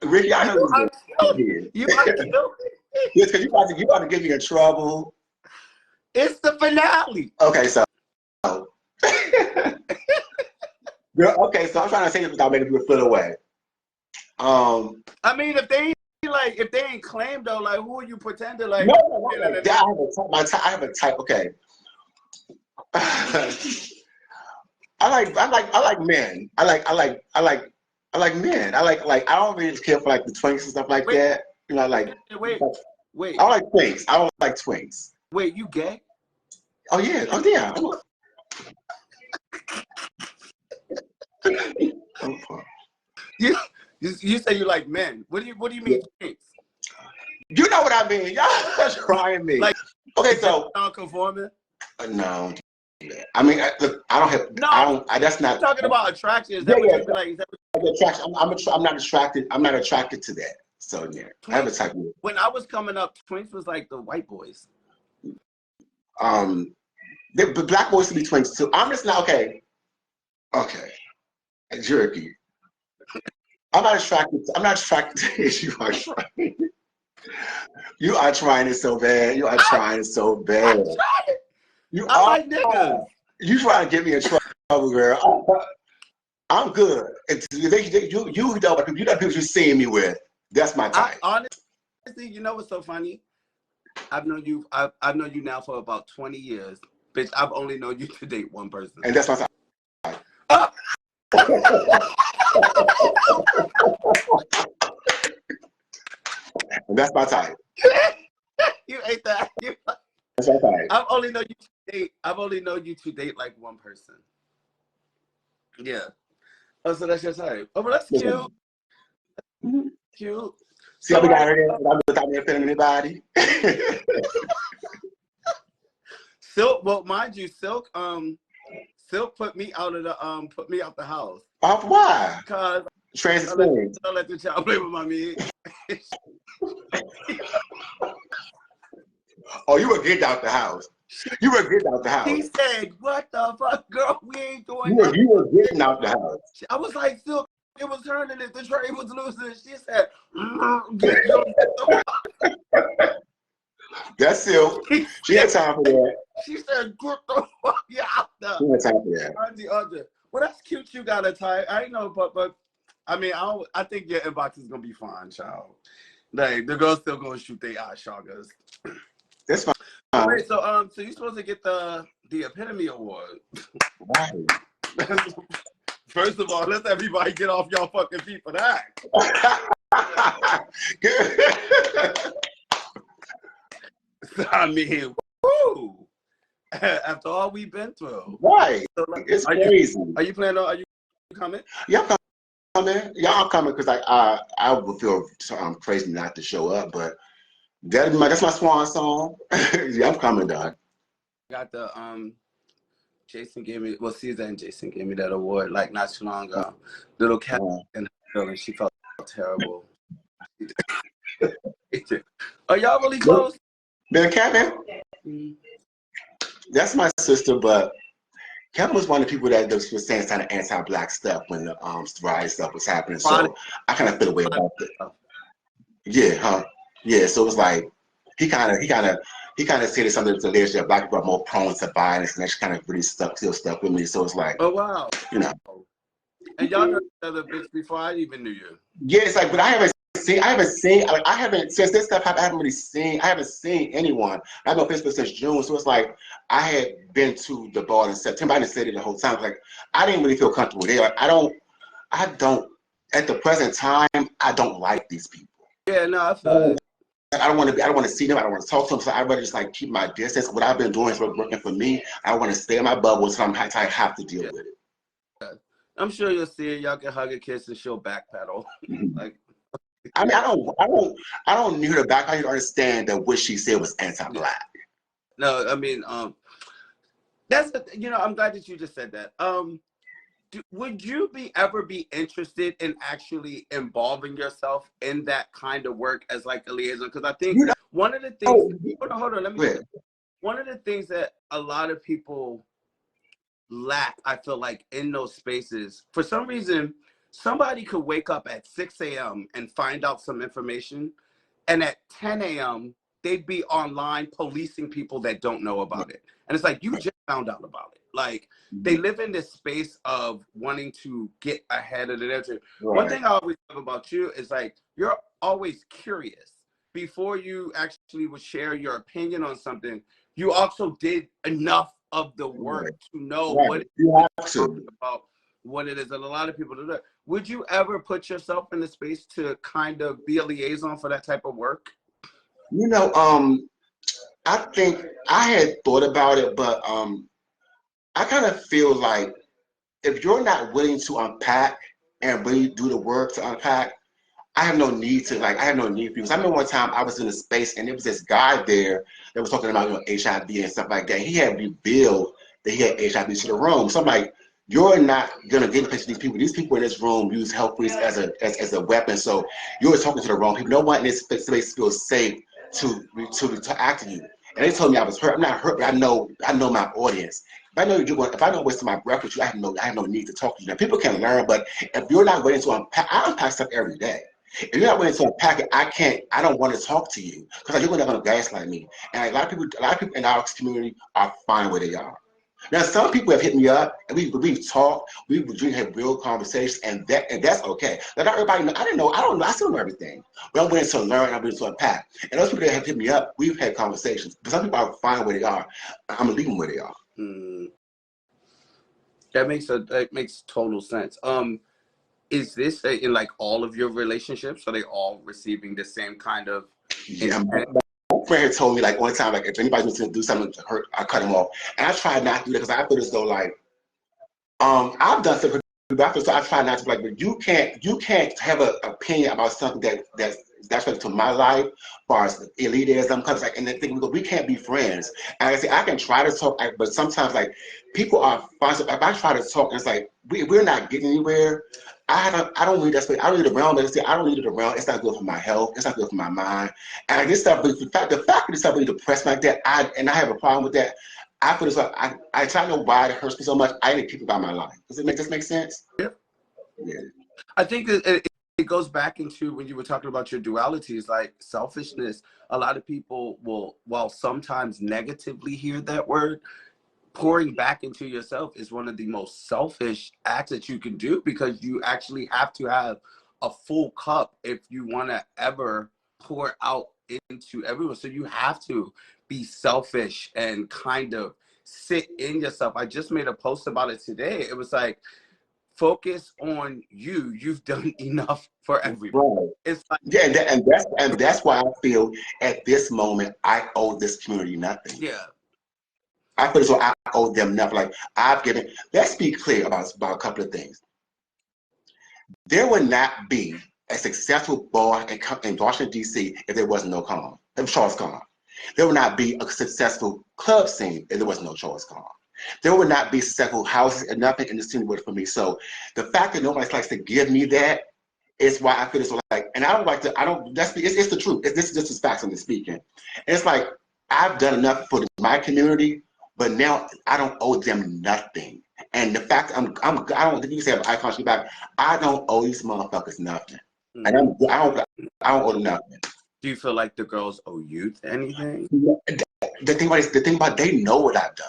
Ricky, I know you are killing me. Yes, because you about to get me in trouble. It's the finale. Okay, so. Girl, okay, so I'm trying to say this without making people feel away. I mean, if they ain't claimed though, like who are you pretending like? No, I have a type. Okay. I like men. I like men. I don't really care for like the twinks and stuff like that. You know, wait. I like twinks. I don't like twinks. Wait, you gay? Oh yeah. You say you like men. What do you mean twinks? You know what I mean? Y'all trying me. Like, okay, so non-conforming. no. I mean, look, I don't have. No, I don't. That's not. I'm talking about attraction. Is Yeah, that what yeah. you be like? Is that Attraction. I'm not attracted. I'm not attracted to that. So yeah, I have a type of. when I was coming up, twins was like the white boys. The black boys to be twins too. I'm just not okay. Okay, jerky. I'm not attracted. I'm not attracted to this. You are trying. You are trying it so bad. You are trying it so bad. You I are. like niggas. You trying to get me in trouble, girl. I'm good. You know what people you seeing me with. That's my type. Honestly, you know what's so funny? I've known you. I've known you now for about 20 years, bitch. I've only known you to date one person, And that's my type. And that's my type. You ate that. That's my type. I've only known you to date. I've only known you to date like one person. Yeah. Oh, so that's your type. Oh, but that's cute. Mm-hmm. Cute. See how we got her there without me offending anybody? Silk, well, mind you, Silk put me out of the the house. Why? Because Trans I experience. let the child play with my meat. Oh, you were getting out the house. You were getting out the house. He said, "What the fuck, girl? We ain't doing that." You were getting out the house. I was like, Silk, it was turning it. The train was losing. She said, That's Silk. She had time for that. She said, "Get the fuck out there." She had time for that. Well, that's cute. You got a type. I know, but I mean, I think your inbox is gonna be fine, child. Like the girls still gonna shoot their eye shoggers. That's fine. Wait, so you're supposed to get the Epitome Award. Right. First of all, let's everybody get off y'all fucking feet for that. I mean, woo! After all we've been through, Right. So, like, It's crazy. Are you planning on? Are you coming? Yeah, I'm coming. Yeah, I'm coming because I would feel crazy not to show up, but that's my swan song. Yeah, I'm coming, dog. Got the Jason gave me Caesar and Jason gave me that award like not too long ago. Little cat in her and she felt terrible. Are y'all really close? Then Kevin, that's my sister, but Kevin was one of the people that was saying kind of anti-black stuff when the riot stuff was happening. So I kind of feel away about it. Yeah, huh? Yeah, so it was like he kind of said something to lyrics that black people are more prone to violence, and that kind of really stuck with me. So it's like, oh wow, you know. And y'all know each other bitch before I even knew you. Yeah, it's like, but I haven't since this stuff happened. I haven't seen anyone. I've been on Facebook since June, so it's like I had been to the ball in September. I didn't say it the whole time. Like I didn't really feel comfortable there. Like, I don't. At the present time, I don't like these people. Yeah, no, I feel it. I don't want to see them. I don't want to talk to them. So I'd rather just like keep my distance. What I've been doing is working for me. I want to stay in my bubble, so I have to deal with it. I'm sure you'll see it. Y'all can hug a kiss and she'll backpedal. Like, I mean, I don't need her to back. I need to understand that what she said was anti-black. No, I mean, that's I'm glad that you just said that. Would you ever be interested in actually involving yourself in that kind of work as like a liaison? Because I think one of the things. Hold on. Let me. One of the things that a lot of people lack, I feel like, in those spaces, for some reason, somebody could wake up at 6 a.m. and find out some information, and at 10 a.m. they'd be online policing people that don't know about it. And it's like, you just found out about it. Like, they live in this space of wanting to get ahead of the narrative. Right. One thing I always love about you is like, you're always curious. Before you actually would share your opinion on something, you also did enough of the work to know what it is about what it is. And a lot of people do that. Would you ever put yourself in the space to kind of be a liaison for that type of work? I think I had thought about it, but I kind of feel like if you're not willing to unpack and really do the work to unpack, I have no need to like. I have no need for you. 'Cause I remember one time I was in a space and there was this guy there that was talking about HIV and stuff like that. He had revealed that he had HIV to the room. So I'm like, you're not gonna get in touch with these people. These people in this room use health risks as a weapon. So you're talking to the wrong people. No one in this space feels safe to act to you. And they told me I was hurt. I'm not hurt, but I know my audience. If I don't waste my breath with you, I have no need to talk to you. Now people can learn, but if you're not waiting to unpack, I unpack stuff every day. If you're not willing to unpack it, I don't want to talk to you because you're not going to gaslight me. And a lot of people in our community are fine where they are. Now, some people have hit me up and we've talked, we've had real conversations, and that's okay. Like not everybody know, I don't know, I still know everything. But I'm willing to learn, I'm willing to unpack. And those people that have hit me up, we've had conversations. But some people are fine where they are. I'm gonna leave them where they are. That makes total sense. Is this in like all of your relationships? Are they all receiving the same kind of? Yeah, my friend had told me like one time, like if anybody was going to do something to hurt, I cut him off. And I try not to do that because I feel as though like I've done stuff for people, so I try not to, like, but you can't have an opinion about something that's related to my life, as far as elitism, because like, and then thinking we can't be friends. And like I say, I can try to talk, but sometimes like people are fine. So if I try to talk, and it's like we're not getting anywhere. I don't need that space. I don't need it around, but I don't need it around. It's not good for my health. It's not good for my mind. And like, this stuff, the fact that this stuff really depressed me like that, I have a problem with that. I feel as like I try to know why it hurts me so much. I need people out my life. Does this make sense? Yeah. Yeah. I think it goes back into when you were talking about your dualities, like selfishness. A lot of people will, while sometimes negatively hear that word, pouring back into yourself is one of the most selfish acts that you can do, because you actually have to have a full cup if you want to ever pour out into everyone. So you have to be selfish and kind of sit in yourself. I just made a post about it today. It was like, focus on you. You've done enough for everyone. Right. It's like, Yeah, and that's why I feel at this moment I owe this community nothing. yeah. I feel as though I owe them nothing. Like I've given. Let's be clear about a couple of things. There would not be a successful bar in Washington D.C. if there was no Khan, if Charles Khan. There would not be a successful club scene if there was no Charles Khan. There would not be successful houses and nothing in the scene would for me. So the fact that nobody likes to give me that is why I feel so like, and I don't like to. I don't. It's the truth. This is just facts I'm speaking. And it's like I've done enough for my community, but now I don't owe them nothing. And the fact I don't think you say icon should be back. I don't owe these motherfuckers nothing. Mm-hmm. And I don't owe them nothing. Do you feel like the girls owe you anything? The thing about they know what I've done.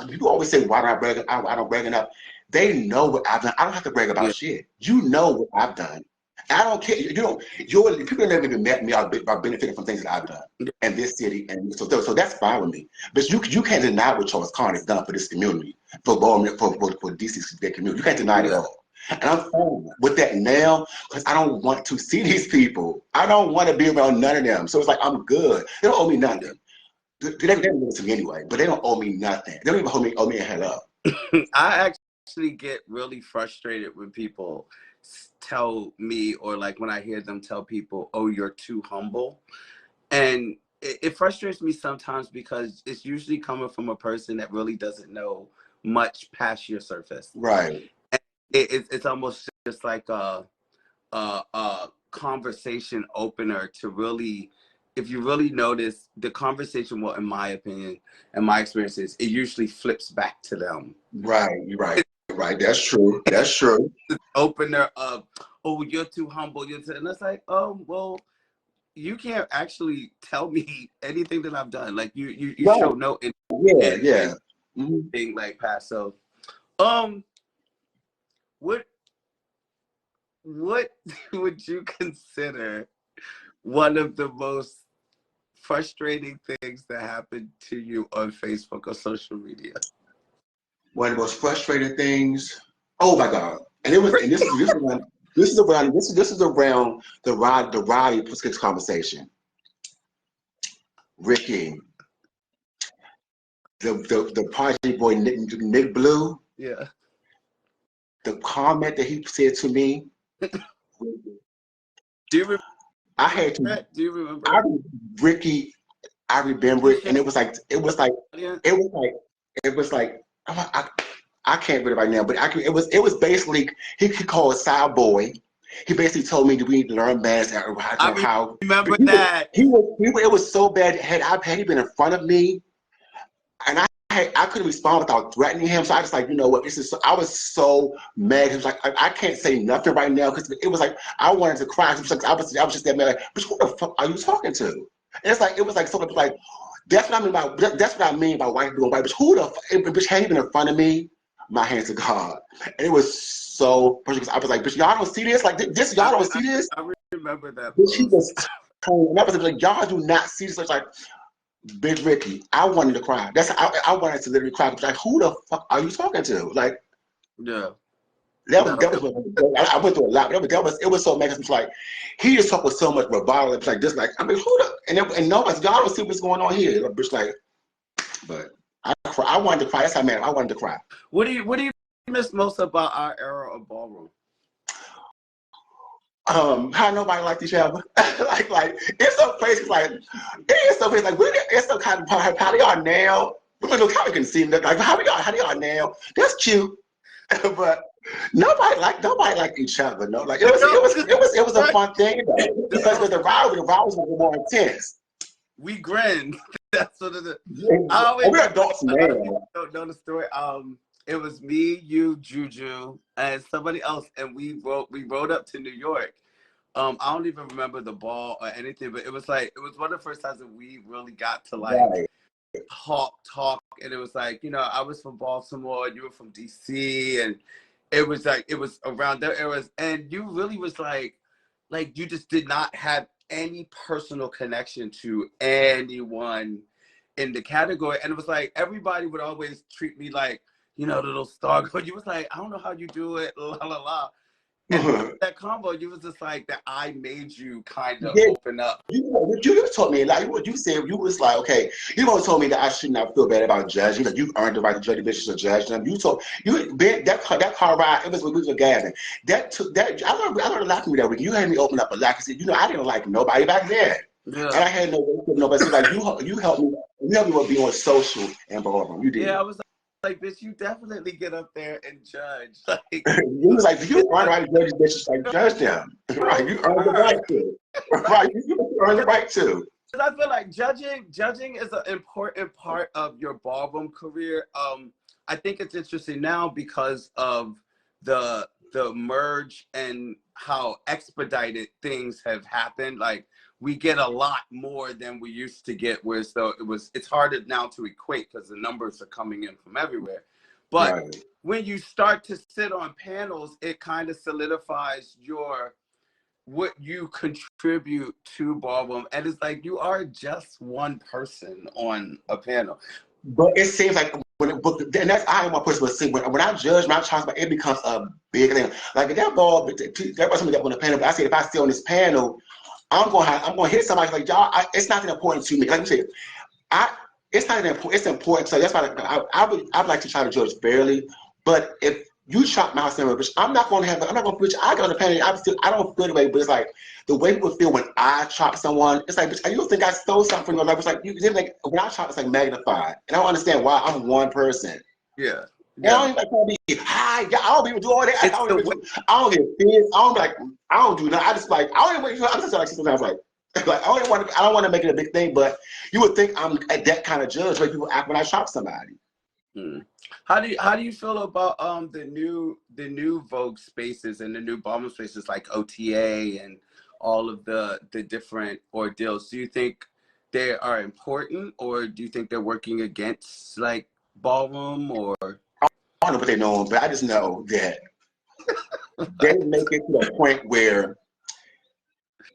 People always say why don't I don't brag enough. They know what I've done. I don't have to brag about shit. You know what I've done. I don't care. People that never even met me are benefiting from things that I've done in this city, and so that's fine with me. But you can't deny what Charles Khan has done for this community, for DC community. You can't deny it at all. And I'm fine with that now because I don't want to see these people. I don't want to be around none of them. So it's like I'm good. They don't owe me nothing. They don't listen to me anyway, but they don't owe me nothing. They don't even owe me a head up. I actually get really frustrated when people tell me, or like when I hear them tell people, oh, you're too humble. And it frustrates me sometimes because it's usually coming from a person that really doesn't know much past your surface. Right. And it's almost just like a conversation opener to really, if you really notice, the conversation will, in my opinion and my experiences, it usually flips back to them. Right. That's true. That's true. Opener of, oh, you're too humble. And it's like, oh, well, you can't actually tell me anything that I've done. Like you right. show no anything like past. So, what would you consider one of the most frustrating things that happened to you on Facebook or social media? One of the most frustrating things. Oh my God! And this is around the Roddy Puskis conversation. Ricky, the party boy Nick Blue. Yeah. The comment that he said to me Do you remember I had to. that? Do you remember? Ricky, I remember it, and it was like I can't read it right now, but it was basically he could call it Side Boy. He basically told me that we need to learn math and how. Remember that. It was so bad. Had he been in front of me, and I couldn't respond without threatening him. So I just like, you know what, this is. So, I was so mad. He was like, I can't say nothing right now because it was like I wanted to cry. It was like, I was just that mad. Like, but who the fuck are you talking to? And it's like it was like sort of like that's what I mean by white people white. But who the bitch had he been in front of me? My hands to God, and it was so. I was like, bitch, y'all don't see this? Like this, y'all don't see this? I remember that. Bitch, he was. And I was like, y'all do not see this. It's like. Big Ricky, I wanted to cry. I wanted to literally cry. Like, who the fuck are you talking to? Like, yeah, that was I went through a lot. But it was so amazing. It's like he just talked with so much bravado. It's like this, like I mean, who the and nobody, y'all don't see what's going on here. Like, bitch, like, but I wanted to cry. That's how man I wanted to cry. What do you miss most about our era of ballroom? How nobody liked each other. like it's so crazy. Like it's so crazy. Like it's so kind of how they are now. We don't know how we can see them. Like how they are now. That's cute, but nobody liked each other. No, like it was a fun thing though, because the rivalries were more intense. We grinned. That's what it is. We're adults now. Don't know the story. It was me, you, Juju, and somebody else, and we rode up to New York. I don't even remember the ball or anything, but it was one of the first times that we really got to talk, and it was like, you know, I was from Baltimore, you were from DC, and it was around their eras, and you really was like you just did not have any personal connection to anyone in the category, and it was like everybody would always treat me like, you know, the little star girl. You was like, I don't know how you do it, la la la. And that combo, you was just like that. I made you kind of open up. You told me like what you said. You was like, okay, you always told me that I should not feel bad about judging. That you earned the right to judge the bitches to judge them. You told that car ride. It was when we were gathering. I learned a lot from you that when you had me open up a lot. I said, you know, I didn't like nobody back then, and I had nobody. So like you helped me. You helped me with being social and ballroom. You did. Yeah, I was like, bitch, you definitely get up there and judge. Like, you was like, you earn the right to judge these bitches, like judge them. Right, you earn the right to. Right, you earn the right to. I feel like judging is an important part of your ballroom career. I think it's interesting now because of the merge and how expedited things have happened. Like we get a lot more than we used to get, whereas though it's harder now to equate because the numbers are coming in from everywhere. But when you start to sit on panels, it kind of solidifies what you contribute to ballroom, and it's like you are just one person on a panel. But it seems like and that's I am one person. But when I judge my child, it becomes a big thing. Like that ball, that was something that on the panel. But I said if I sit on this panel, I'm gonna hit somebody like y'all. It's not that important to me. Like you said, it's not that important. It's important. So that's why I would like to try to judge fairly. But if you chop my house down, bitch, I'm not gonna bitch. I get on the panel. I don't feel the way, but it's like the way people feel when I chop someone. It's like, bitch, you think I stole something from your life? It's like when I chop, it's like magnified, and I don't understand why I'm one person. Yeah. And I don't even like be hi. I don't even do all that. I don't get fierce. I don't do nothing. I just like I don't even. I'm just like sometimes like I don't want to make it a big thing, but you would think I'm that kind of judge where people act when I chop somebody. How do you feel about the new Vogue spaces and the new ballroom spaces like OTA and all of the different ordeals? Do you think they are important, or do you think they're working against like ballroom? Or I don't know what they know, but I just know that they make it to a point where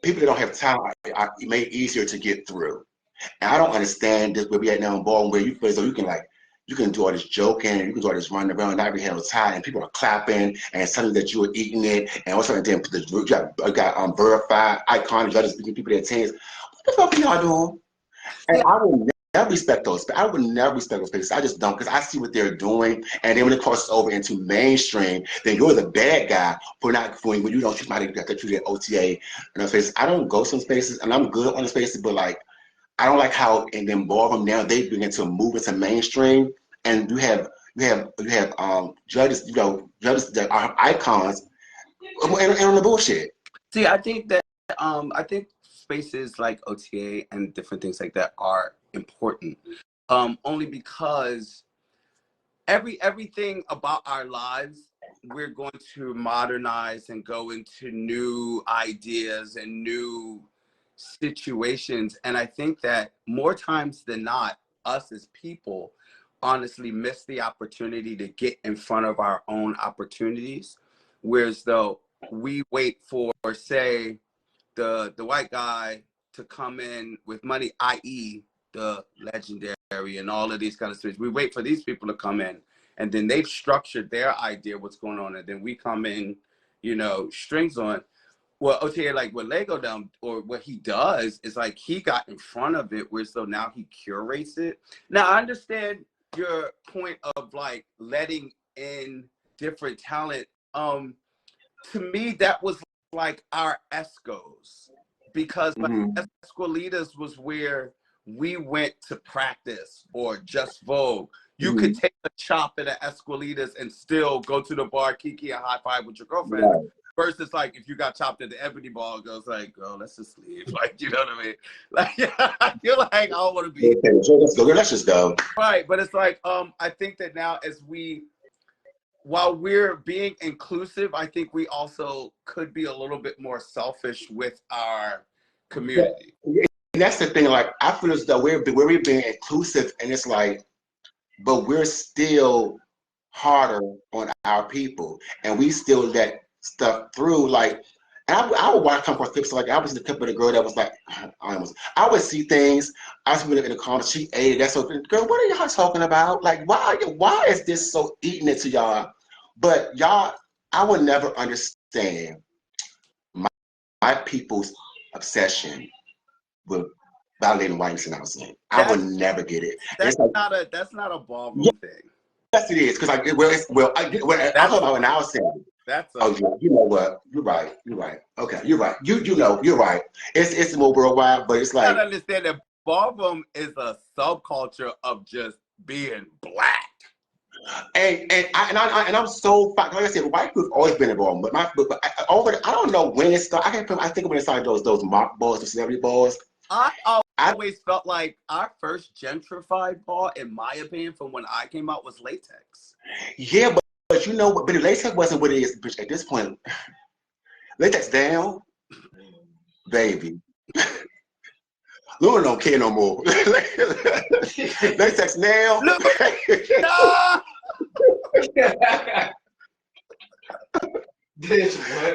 people that don't have time are made easier to get through. And I don't understand this where we at now in ballroom where you feel as though you can do all this joking, and you can do all this running around, not even have a tie, and people are clapping, and something that you were eating it, and also then you got verified iconic judges, people that tens. What the fuck are y'all doing? And I will never respect those. I would never respect those spaces. I just don't, because I see what they're doing, and then when it crosses over into mainstream, then you're the bad guy for not when you don't treat somebody that treated OTA in those spaces. I don't go some spaces, and I'm good on the spaces, but like I don't like how in them ballroom now they begin to move into mainstream, and you have judges, judges that are icons, and on the bullshit. See, I think spaces like OTA and different things like that are important. Only because everything about our lives we're going to modernize and go into new ideas and new situations. And I think that more times than not, us as people honestly miss the opportunity to get in front of our own opportunities. Whereas though we wait for, say, the white guy to come in with money, i.e. the Legendary and all of these kind of things. We wait for these people to come in, and then they've structured their idea what's going on, and then we come in, strings on. Well, OTA, like what Lego down, or what he does is like he got in front of it, where so now he curates it. Now I understand your point of like letting in different talent. To me, that was like our Escos, because like Esqualitas was where we went to practice, or Just Vogue. You could take a chop at an Esqualitas and still go to the bar, kiki, and high five with your girlfriend. Right. Versus like if you got chopped at the Ebony Ball, it goes like, oh, let's just leave. Like, you know what I mean? Like, I feel like I don't want to be. Okay, so let's just go. Right, but it's like I think that now while we're being inclusive, I think we also could be a little bit more selfish with our community. Yeah. And that's the thing. Like, I feel as though we're being inclusive, and it's like, but we're still harder on our people, and we still let stuff through. Like, and I would watch come across clips. Like, I was in the clip of the girl that was like, I would see things. I was in the comments. She ate it. That's so. Girl, what are y'all talking about? Like, why is this so eating it to y'all? But y'all, I would never understand my people's obsession with validating whiteness in our scene. I would never get it. That's like, not a ballroom thing. Yes, it is, because I talk about in our scene. That's you know what? You're right. Okay, you're right. You're right. It's more worldwide, but it's like, I gotta understand that ballroom is a subculture of just being black. And I'm so like I said, white people have always been involved, but I don't know when it started. I think when it started those mock balls, the celebrity balls. I always felt like our first gentrified ball, in my opinion, from when I came out, was Latex. Yeah, but you know what? But Latex wasn't what it is at this point. Latex down, baby. Luna don't care no more. Latex now.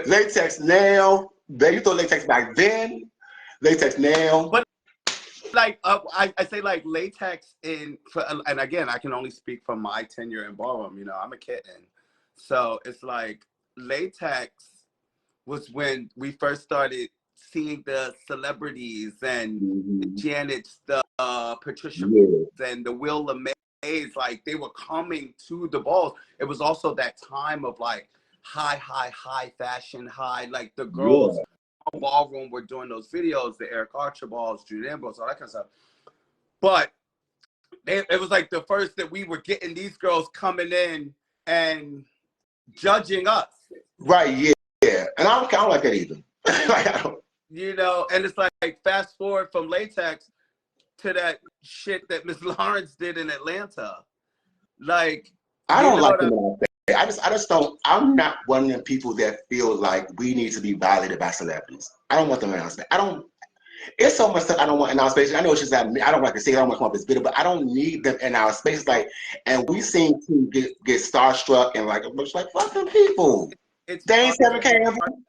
Latex now. You thought latex back then. Latex now. But like I say like latex and again, I can only speak from my tenure in ballroom. I'm a kitten, so it's like latex was when we first started seeing the celebrities and the Janets, the Patricia and the Will LeMays, like they were coming to the balls. It was also that time of like high fashion, like the girls ballroom were doing those videos, the Eric Archer balls, Julianne balls, all that kind of stuff. But it was like the first that we were getting these girls coming in and judging us. Right, yeah. And I don't like that either. And it's like fast forward from latex to that shit that Miss Lawrence did in Atlanta. Like, I don't like them. I just don't. I'm not one of them people that feel like we need to be violated by celebrities. I don't want them in our space. It's so much stuff I don't want in our space. I know it's just that I don't like to say it. I don't want to come up as bitter, but I don't need them in our space. Like, and we seem to get starstruck and like fuck them people. It's they ain't the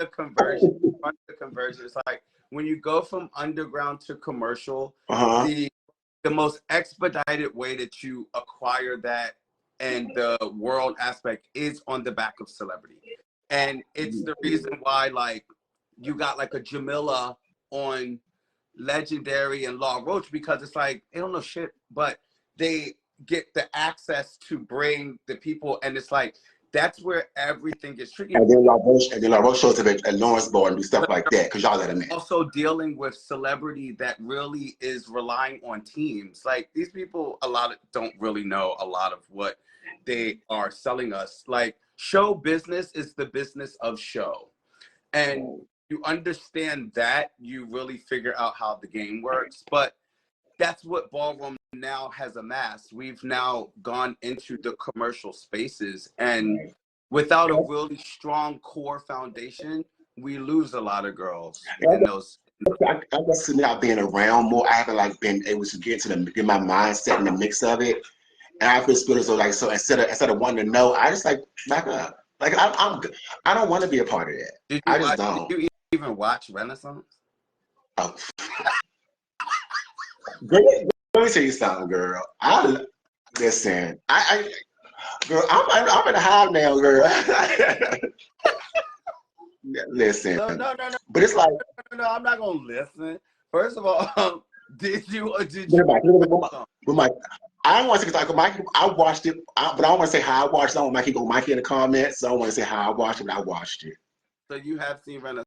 conversion. The conversion. It's like when you go from underground to commercial, the most expedited way that you acquire that and the world aspect is on the back of celebrity. And it's the reason why, like, you got like a Jamila on Legendary and Law Roach because it's like they don't know shit, but they get the access to bring the people, and it's like that's where everything gets tricky. And then La Roche shows up at Lawrenceburg and do stuff like that because y'all let him in. Also dealing with celebrity that really is relying on teams. Like these people, don't really know a lot of what they are selling us. Like show business is the business of show, and you understand that, you really figure out how the game works. But that's what Ballroom now has amassed. We've now gone into the commercial spaces, and without a really strong core foundation, we lose a lot of girls in those. I guess not being around more, I haven't like been able to get my mindset in the mix of it, and I feel as though like so instead of wanting to know, I just like back up. Like I don't want to be a part of that. I just don't. Did you even watch Renaissance? Oh. Girl, let me tell you something, girl. Listen. Girl, I'm in a high now, girl. Listen. No. But it's like no, I'm not gonna listen. First of all, did you? I don't want to say because I watched it, but I don't want to say how I watched it. I don't want Mikey in the comments. So I don't want to say how I watched it, but I watched it. So you have seen Renaissance?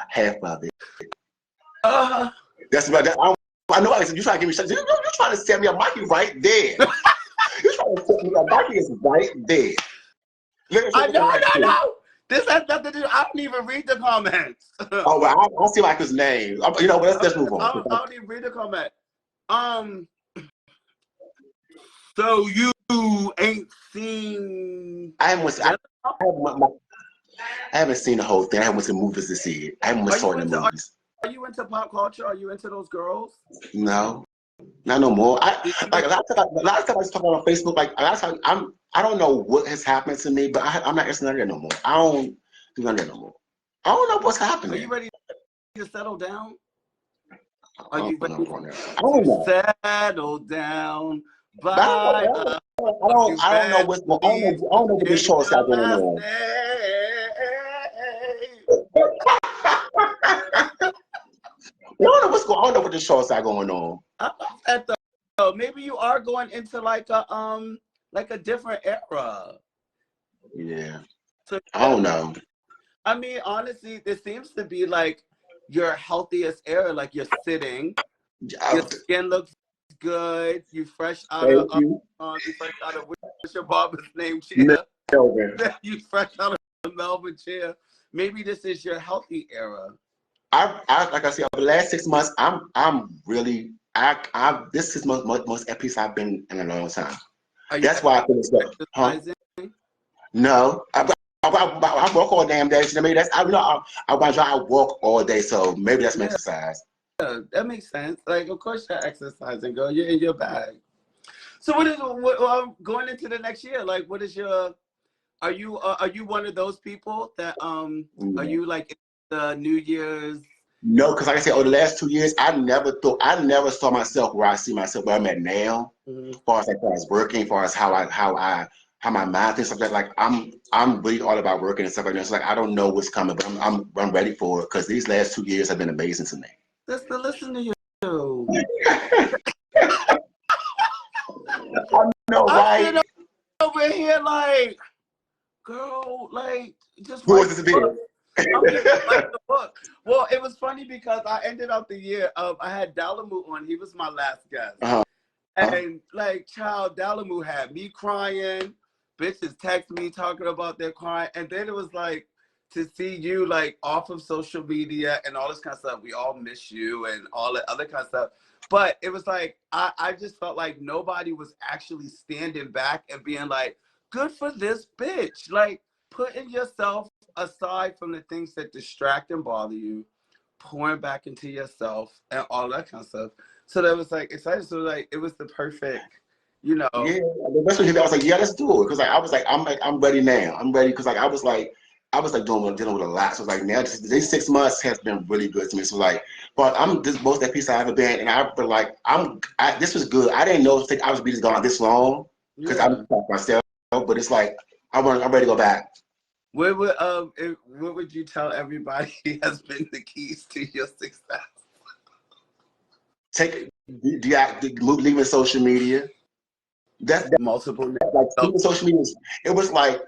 Half of it. That's about that. I know. I said you trying to give me shit. You're trying to set me up, Mikey, right there. You're trying to set me up. Mikey is right there. No. This has nothing to do. I don't even read the comments. Oh, well, I'll see like his name. You know, but let's move on. I don't even read the comment. So you ain't seen? I haven't seen the whole thing. I haven't went to movies to see it. I haven't went to the movies. Are you into pop culture? Are you into those girls? No, not no more. Like a lot of times I was talking on Facebook. Like a lot of times I don't know what has happened to me, but I'm not interested in that no more. I don't do none of that no more. I don't know what's happening. Are you ready to settle down? Are you ready to settle down? I don't know what's going on. I don't know what this show's got going on. I don't know what's going on. I don't know what this show's got going on. Maybe you are going into like a different era. Yeah. So, I don't know. I mean, honestly, this seems to be like your healthiest era. Like you're sitting, your skin looks good. You fresh out of what's your barber's name? Chair. You fresh out of the Melbourne chair. Maybe this is your healthy era. Like I said, over the last 6 months, I'm really this is most at peace I've been in a long time. That's why I feel this way. No, I walk all damn day. So maybe I walk all day, so maybe that's my exercise. Yeah, that makes sense. Like, of course you're exercising, girl. You're in your bag. So going into the next year? Like, what is your? Are you one of those people that Are you like the New Year's? No, because like I said, over the last 2 years, I never saw myself where I see myself where I'm at now. As far as working, as far as how my mind thinks, stuff like I'm really all about working and stuff like that. It's like I don't know what's coming, but I'm ready for it because these last 2 years have been amazing to me. Just to listen to you. I know, right? I'm over here like, girl, like just. Who was this video? Like the book. Well, it was funny because I ended up the year I had Dalamu on. He was my last guest. And like, child, Dalamu had me crying. Bitches text me talking about their crying. And then it was like to see you like off of social media and all this kind of stuff. We all miss you and all that other kind of stuff. But it was like, I just felt like nobody was actually standing back and being like, good for this bitch. Like putting yourself aside from the things that distract and bother you, pouring back into yourself and all that kind of stuff. So that was like exciting. So like it was the perfect, you know. Yeah, that's what I was like, yeah, let's do it. Because like I was like, I'm ready now. I'm ready because like I was like dealing with a lot. So like now these 6 months has been really good to me. So like, but I'm this most at peace I ever been, and I feel like this was good. I didn't know I was be just gone this long because I'm myself. But it's like I'm ready to go back. What would you tell everybody has been the keys to your success? leaving social media. That's multiple like leaving social media. It was like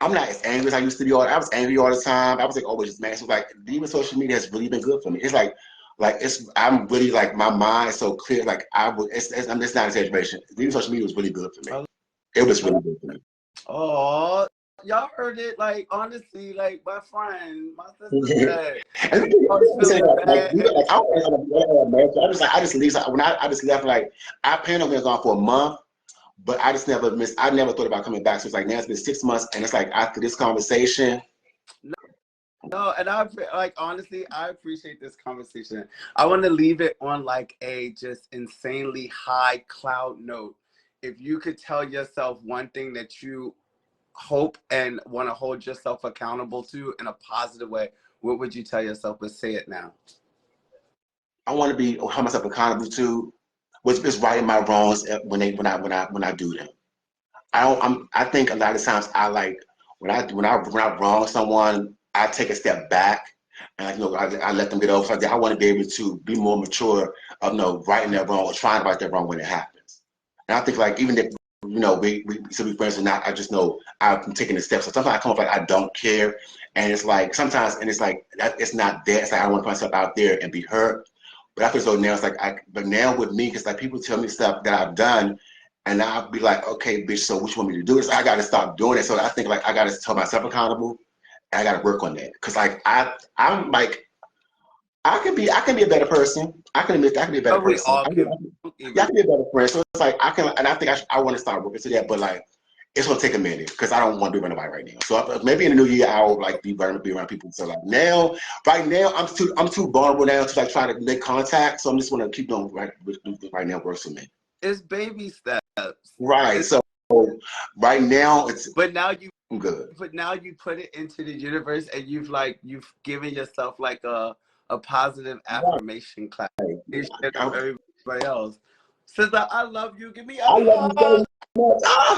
I'm not as angry as I used to be. I was angry all the time. I was like always just mad. So like leaving social media has really been good for me. It's like I'm really like my mind is so clear. Like it's not an exaggeration. Leaving social media was really good for me. It was really good for me. Oh, y'all heard it. Like honestly, like my friend, my sister said. I just leave. When I just left, like I planned on being gone for a month, but I just never missed. I never thought about coming back. So it's like now it's been 6 months, and it's like after this conversation. No, and honestly, I appreciate this conversation. I want to leave it on like a just insanely high cloud note. If you could tell yourself one thing that you hope and want to hold yourself accountable to in a positive way, what would you tell yourself? But say it now. I want to be hold myself accountable to what's righting my wrongs when I do them. I think a lot of times I like when I wrong someone, I take a step back and I let them get over. So I want to be able to be more mature of righting their wrong or trying to right their wrong when it happens. And I think like even if we still be friends or not, I just know I'm taking the steps. So sometimes I come up like I don't care, and it's like sometimes it's like it's not there. It's like I want to put myself out there and be hurt. But I feel so now it's like but now with me, because like people tell me stuff that I've done. And I'll be like, okay, bitch, so what you want me to do? So I got to stop doing it. So I think like I got to tell myself accountable, and I got to work on that. Cause like I'm like, I can be a better person. I can admit that I can be a better person. I can be a better friend. So it's like and I think I want to start working to that. But like, it's gonna take a minute because I don't want to be around nobody right now. So maybe in the new year I'll like be around people. So like right now I'm too vulnerable now to like try to make contact. So I'm just want to keep doing right now works for me. It's baby steps. Right. So right now it's. But now I'm good. But now you put it into the universe, and you've given yourself like a positive affirmation class. You share it with everybody else. Sister, I love you. Give me a hug. Love you so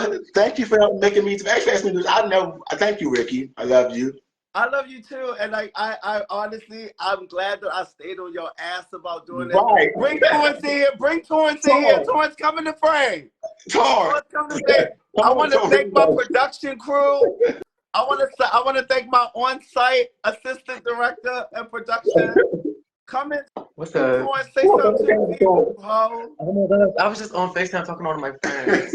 much. Thank you for making me. Thank you, Ricky. I love you. I love you too, and like I honestly, I'm glad that I stayed on your ass about doing this. Right. Bring Torrance in here. Bring Torrance in here. Torrance, come in the frame. Torrance, come in the frame. I want to thank my production crew. I want to thank my on-site assistant director and production. Come in. What's up? Torrance, say something to me, ho. Oh my God. I was just on FaceTime talking to all of my friends.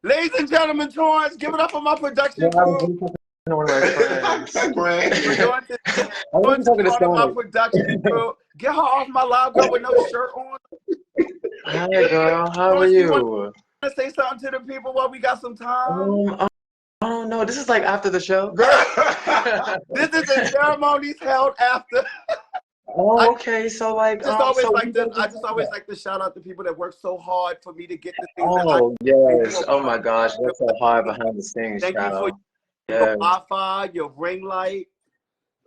Ladies and gentlemen, Torrance, give it up for my production crew. One of my friends. My production crew. Get her off my live girl with no shirt on. Hi girl, how are you? Want to say something to the people while we got some time? I don't know. This is like after the show. This is the ceremonies held after. Oh, okay. So like, I just always like to shout out the people that work so hard for me to get the things. Oh yes. Oh my gosh, that's so hard behind the scenes. Thank you for your Wi-Fi, your ring light.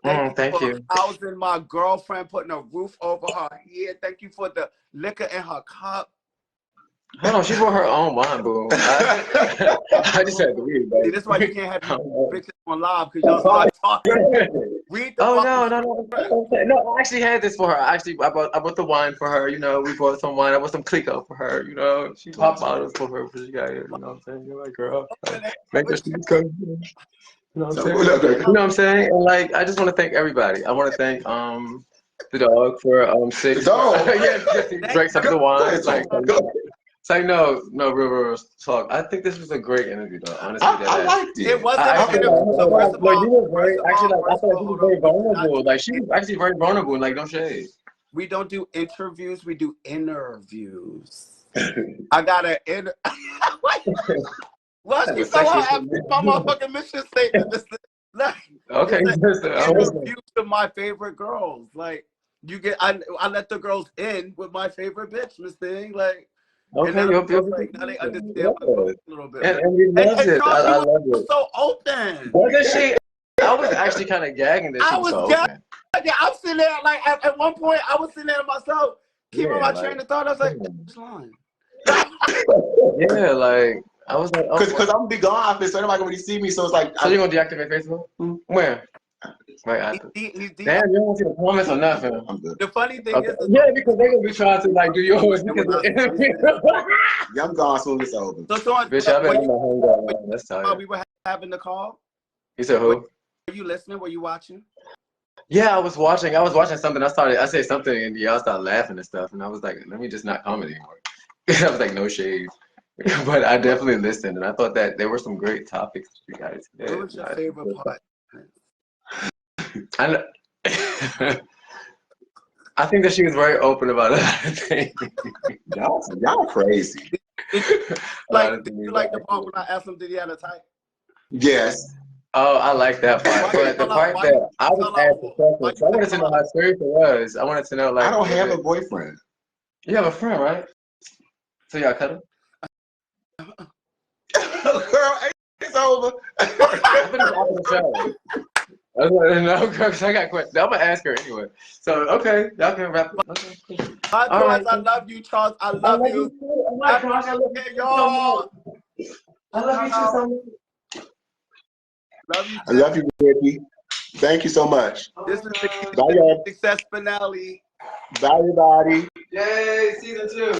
Thank you for housing my girlfriend, putting a roof over her head. Thank you for the liquor in her cup. Hold on, she brought her own wine, boo. I just had to read. See, that's why you can't have pictures on live because y'all start talking. Read the No, I actually had this for her. I bought the wine for her. We bought some wine. I bought some Clico for her. She popped bottles for her because she got here. You know what I'm saying? You're like, girl, make her she's coming. You know what I'm saying? You know what I'm saying? And like, I just want to thank everybody. I want to thank the dog for six. Drank some of the wine. It's like no real talk. I think this was a great interview, though. Honestly, I liked it. It wasn't an interview. So first of all, you were very I thought you were very vulnerable. Like she was actually very vulnerable. Like no shade. We don't do interviews. We do interviews. I got an What? You saw her after my motherfucking mission statement. Okay. Interview to my favorite girls. Like I let the girls in with my favorite bitch, Miss Thing. Like. Okay, now they understand a little bit. And we loved it. I love it. So open. Wasn't she? I was actually kind of gagging that she was so open. I'm sitting there like at one point I was sitting there myself, keeping my train of thought. I was like, which line? Yeah, like I was like, because I'm gonna be gone after, so nobody can really see me. So it's like, so you gonna deactivate Facebook? Where? Right after. He's deep. Damn, you don't see the comments or nothing. I'm good. The funny thing Okay. is, Yeah, because they're gonna be trying to like do yours because of the interview. Yeah, I'm gone as soon as it's over. so Sean, Bitch, I better when get my home on. That's while tired. we were having the call, You said who? were you listening? Were you watching? Yeah, I was watching something. I said something and y'all started laughing and stuff. And I was like, let me just not comment anymore. I was like, no shade. But I definitely listened. And I thought that there were some great topics that you guys did. What was your favorite part? I think that she was very open about a lot of things. Y'all crazy. Did you like the part when I asked him, did he have a type? Yes. Oh, I like that part. But the part that I was asking questions, I wanted to know how serious it was. I wanted to know, like, I don't have a boyfriend. You have a friend, right? So y'all cut him? Girl, it's over. I'm gonna after the show. No, because I got questions. I'm gonna ask her anyway. So okay, y'all can wrap it. Okay. Hi, All Charles, right. I love you, Charles. I love you. Too. Oh my gosh, I love you Okay, so y'all. much. I love you too so much. Love you. I love you, Ricky. Thank you so much. This is Bye, y'all. the success finale. Bye, everybody. Yay, season 2.